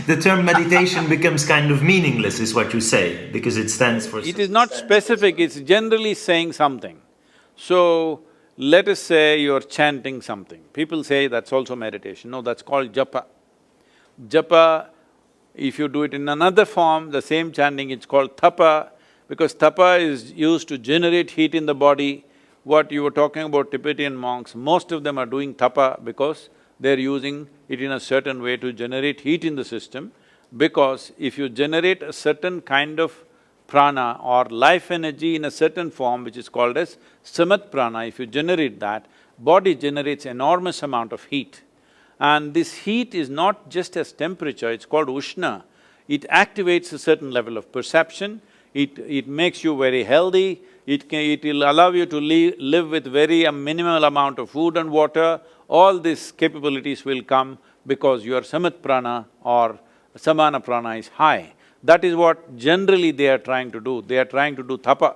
the term meditation becomes kind of meaningless, is what you say, because it stands for… It is not specific, it's generally saying something. So, let us say you're chanting something. People say that's also meditation. No, that's called japa. Japa, if you do it in another form, the same chanting, it's called tapa, because tapa is used to generate heat in the body. What you were talking about Tibetan monks, most of them are doing tapa because they're using it in a certain way to generate heat in the system, because if you generate a certain kind of prana or life energy in a certain form which is called as samat prana, if you generate that, body generates enormous amount of heat. And this heat is not just as temperature, it's called ushna. It activates a certain level of perception, it makes you very healthy, it'll allow you to live with very minimal amount of food and water. All these capabilities will come because your samat prana or samana prana is high. That is what generally they are trying to do, they are trying to do tapa.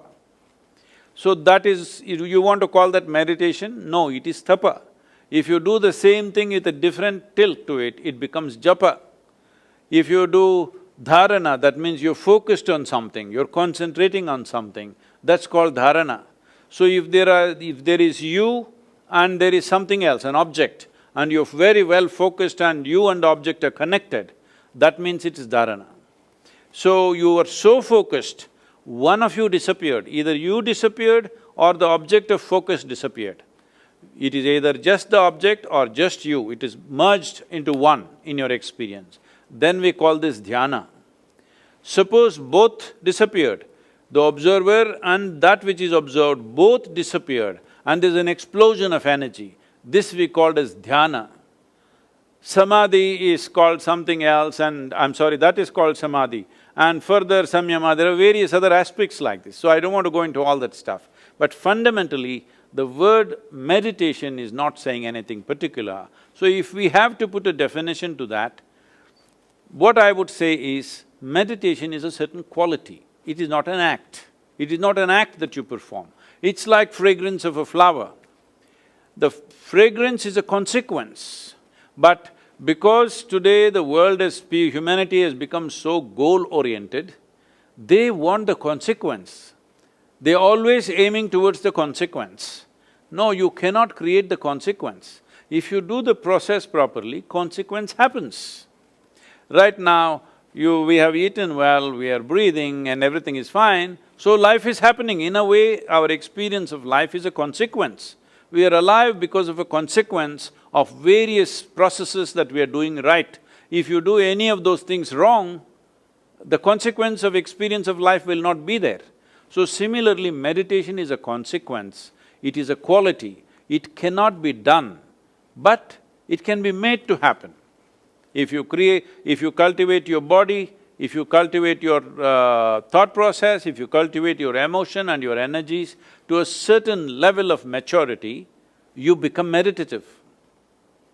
So that is… you want to call that meditation? No, it is tapa. If you do the same thing with a different tilt to it, it becomes japa. If you do dharana, that means you're focused on something, you're concentrating on something, that's called dharana. So if there is you and there is something else, an object, and you're very well focused and you and the object are connected, that means it is dharana. So you are so focused, one of you disappeared, either you disappeared or the object of focus disappeared. It is either just the object or just you, it is merged into one in your experience. Then we call this dhyana. Suppose both disappeared, the observer and that which is observed both disappeared and there's an explosion of energy, this we called as dhyana. Samadhi is called something else and I'm sorry, that is called samadhi. And further samyama, there are various other aspects like this, so I don't want to go into all that stuff. But fundamentally, the word meditation is not saying anything particular. So if we have to put a definition to that, what I would say is, meditation is a certain quality, it is not an act. It is not an act that you perform. It's like fragrance of a flower. The fragrance is a consequence, but because today the world humanity has become so goal-oriented, they want the consequence. They're always aiming towards the consequence. No, you cannot create the consequence. If you do the process properly, consequence happens. Right now, we have eaten well, we are breathing and everything is fine, so life is happening. In a way, our experience of life is a consequence. We are alive because of a consequence of various processes that we are doing right. If you do any of those things wrong, the consequence of experience of life will not be there. So similarly, meditation is a consequence, it is a quality, it cannot be done, but it can be made to happen. If you cultivate your body, if you cultivate your thought process, if you cultivate your emotion and your energies to a certain level of maturity, you become meditative.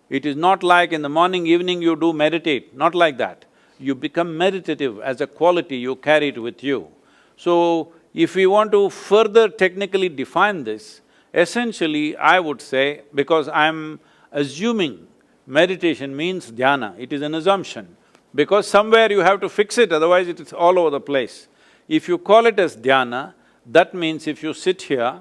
It is not like in the morning, evening you do meditate, not like that. You become meditative as a quality, you carry it with you. So, if we want to further technically define this, essentially I would say, because I'm assuming meditation means dhyana, it is an assumption, because somewhere you have to fix it, otherwise it is all over the place. If you call it as dhyana, that means if you sit here,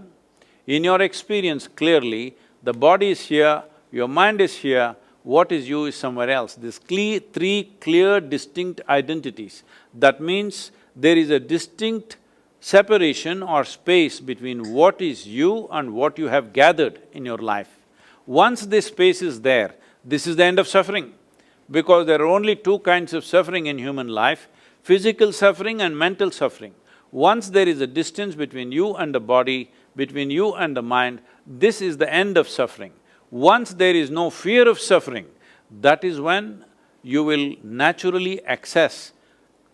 in your experience clearly, the body is here, your mind is here, what is you is somewhere else. These three clear, distinct identities. That means there is a distinct separation or space between what is you and what you have gathered in your life. Once this space is there, this is the end of suffering. Because there are only two kinds of suffering in human life, physical suffering and mental suffering. Once there is a distance between you and the body, between you and the mind, this is the end of suffering. Once there is no fear of suffering, that is when you will naturally access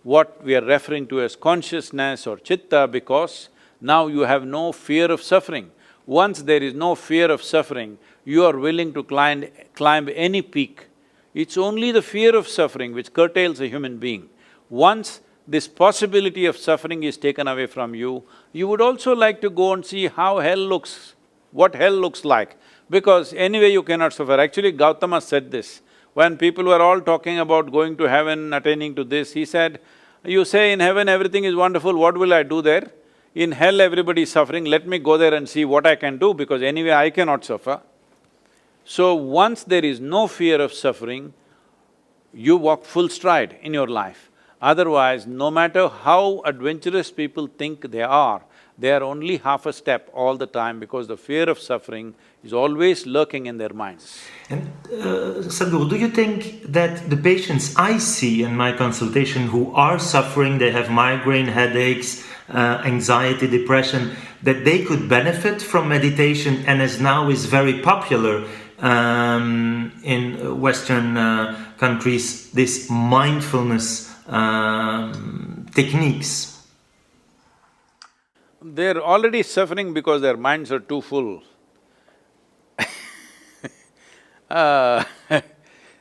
what we are referring to as consciousness or chitta, because now you have no fear of suffering. Once there is no fear of suffering, you are willing to climb any peak. It's only the fear of suffering which curtails a human being. Once this possibility of suffering is taken away from you, you would also like to go and see how hell looks, what hell looks like, because anyway you cannot suffer. Actually, Gautama said this. When people were all talking about going to heaven, attaining to this, he said, you say in heaven everything is wonderful, what will I do there? In hell everybody is suffering, let me go there and see what I can do, because anyway I cannot suffer. So once there is no fear of suffering, you walk full stride in your life. Otherwise, no matter how adventurous people think they are only half a step all the time, because the fear of suffering is always lurking in their minds. And Sadhguru, do you think that the patients I see in my consultation who are suffering, they have migraine, headaches, anxiety, depression, that they could benefit from meditation, and as now is very popular in Western countries, this mindfulness techniques? They're already suffering because their minds are too full.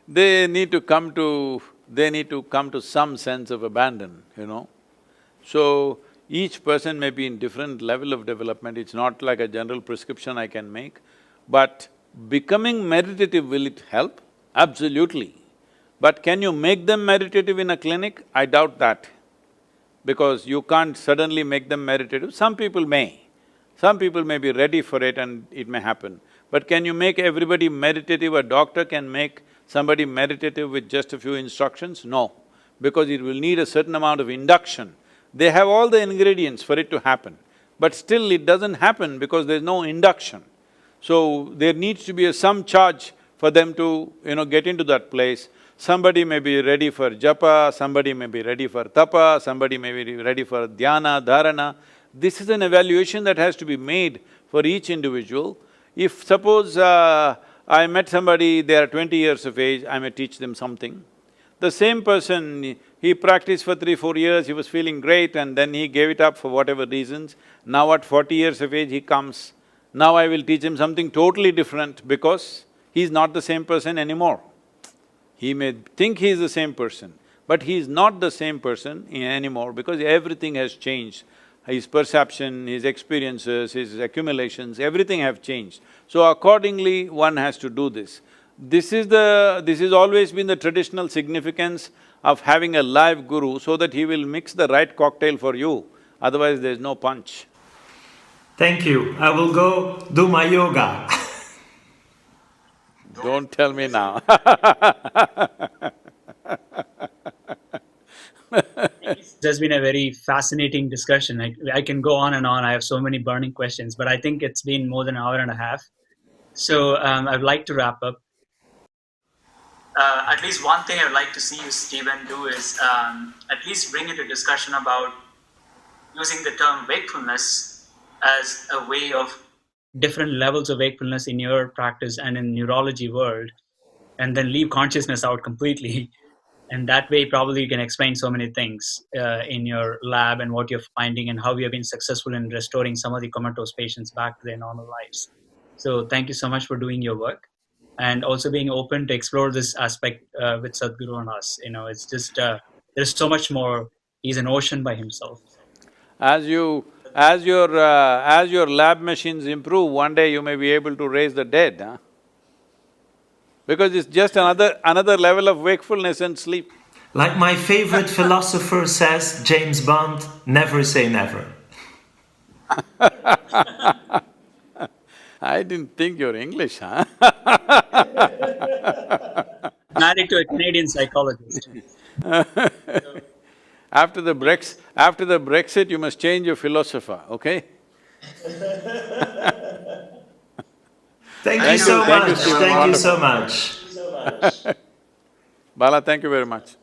They need to come to some sense of abandon, you know. So, each person may be in different level of development, it's not like a general prescription I can make, but becoming meditative, will it help? Absolutely. But can you make them meditative in a clinic? I doubt that, because you can't suddenly make them meditative. Some people may be ready for it and it may happen. But can you make everybody meditative? A doctor can make somebody meditative with just a few instructions? No, because it will need a certain amount of induction. They have all the ingredients for it to happen, but still it doesn't happen because there's no induction. So there needs to be some charge for them to, get into that place. Somebody may be ready for japa, somebody may be ready for tapa, somebody may be ready for dhyana, dharana. This is an evaluation that has to be made for each individual. If suppose I met somebody, they are 20 years of age, I may teach them something. The same person, he practiced for 3-4 years, he was feeling great and then he gave it up for whatever reasons. Now at 40 years of age, he comes. Now I will teach him something totally different because he's not the same person anymore. He may think he is the same person, but he is not the same person anymore because everything has changed. His perception, his experiences, his accumulations, everything have changed. So accordingly, one has to do this. This is always been the traditional significance of having a live guru so that he will mix the right cocktail for you, otherwise there's no punch. Thank you. I will go do my yoga. Don't tell me now There's been a very fascinating discussion. I can go on and on. I have so many burning questions, but I think it's been more than an hour and a half. So I'd like to wrap up. At least one thing I'd like to see you, Stephen, do is at least bring into discussion about using the term wakefulness as a way of different levels of wakefulness in your practice and in neurology world, and then leave consciousness out completely. And that way, probably you can explain so many things in your lab and what you're finding and how you have been successful in restoring some of the comatose patients back to their normal lives. So thank you so much for doing your work and also being open to explore this aspect with Sadhguru and us. You know, it's just, there's so much more. He's an ocean by himself. As your lab machines improve, one day you may be able to raise the dead, huh? Because it's just another level of wakefulness and sleep. Like my favorite philosopher says, James Bond, never say never. I didn't think you're English, huh? Married to a Canadian psychologist. After the Brexit, you must change your philosopher, okay? Thank you so much. Stephen. Thank you so Wonderful. much. Bala, thank you very much.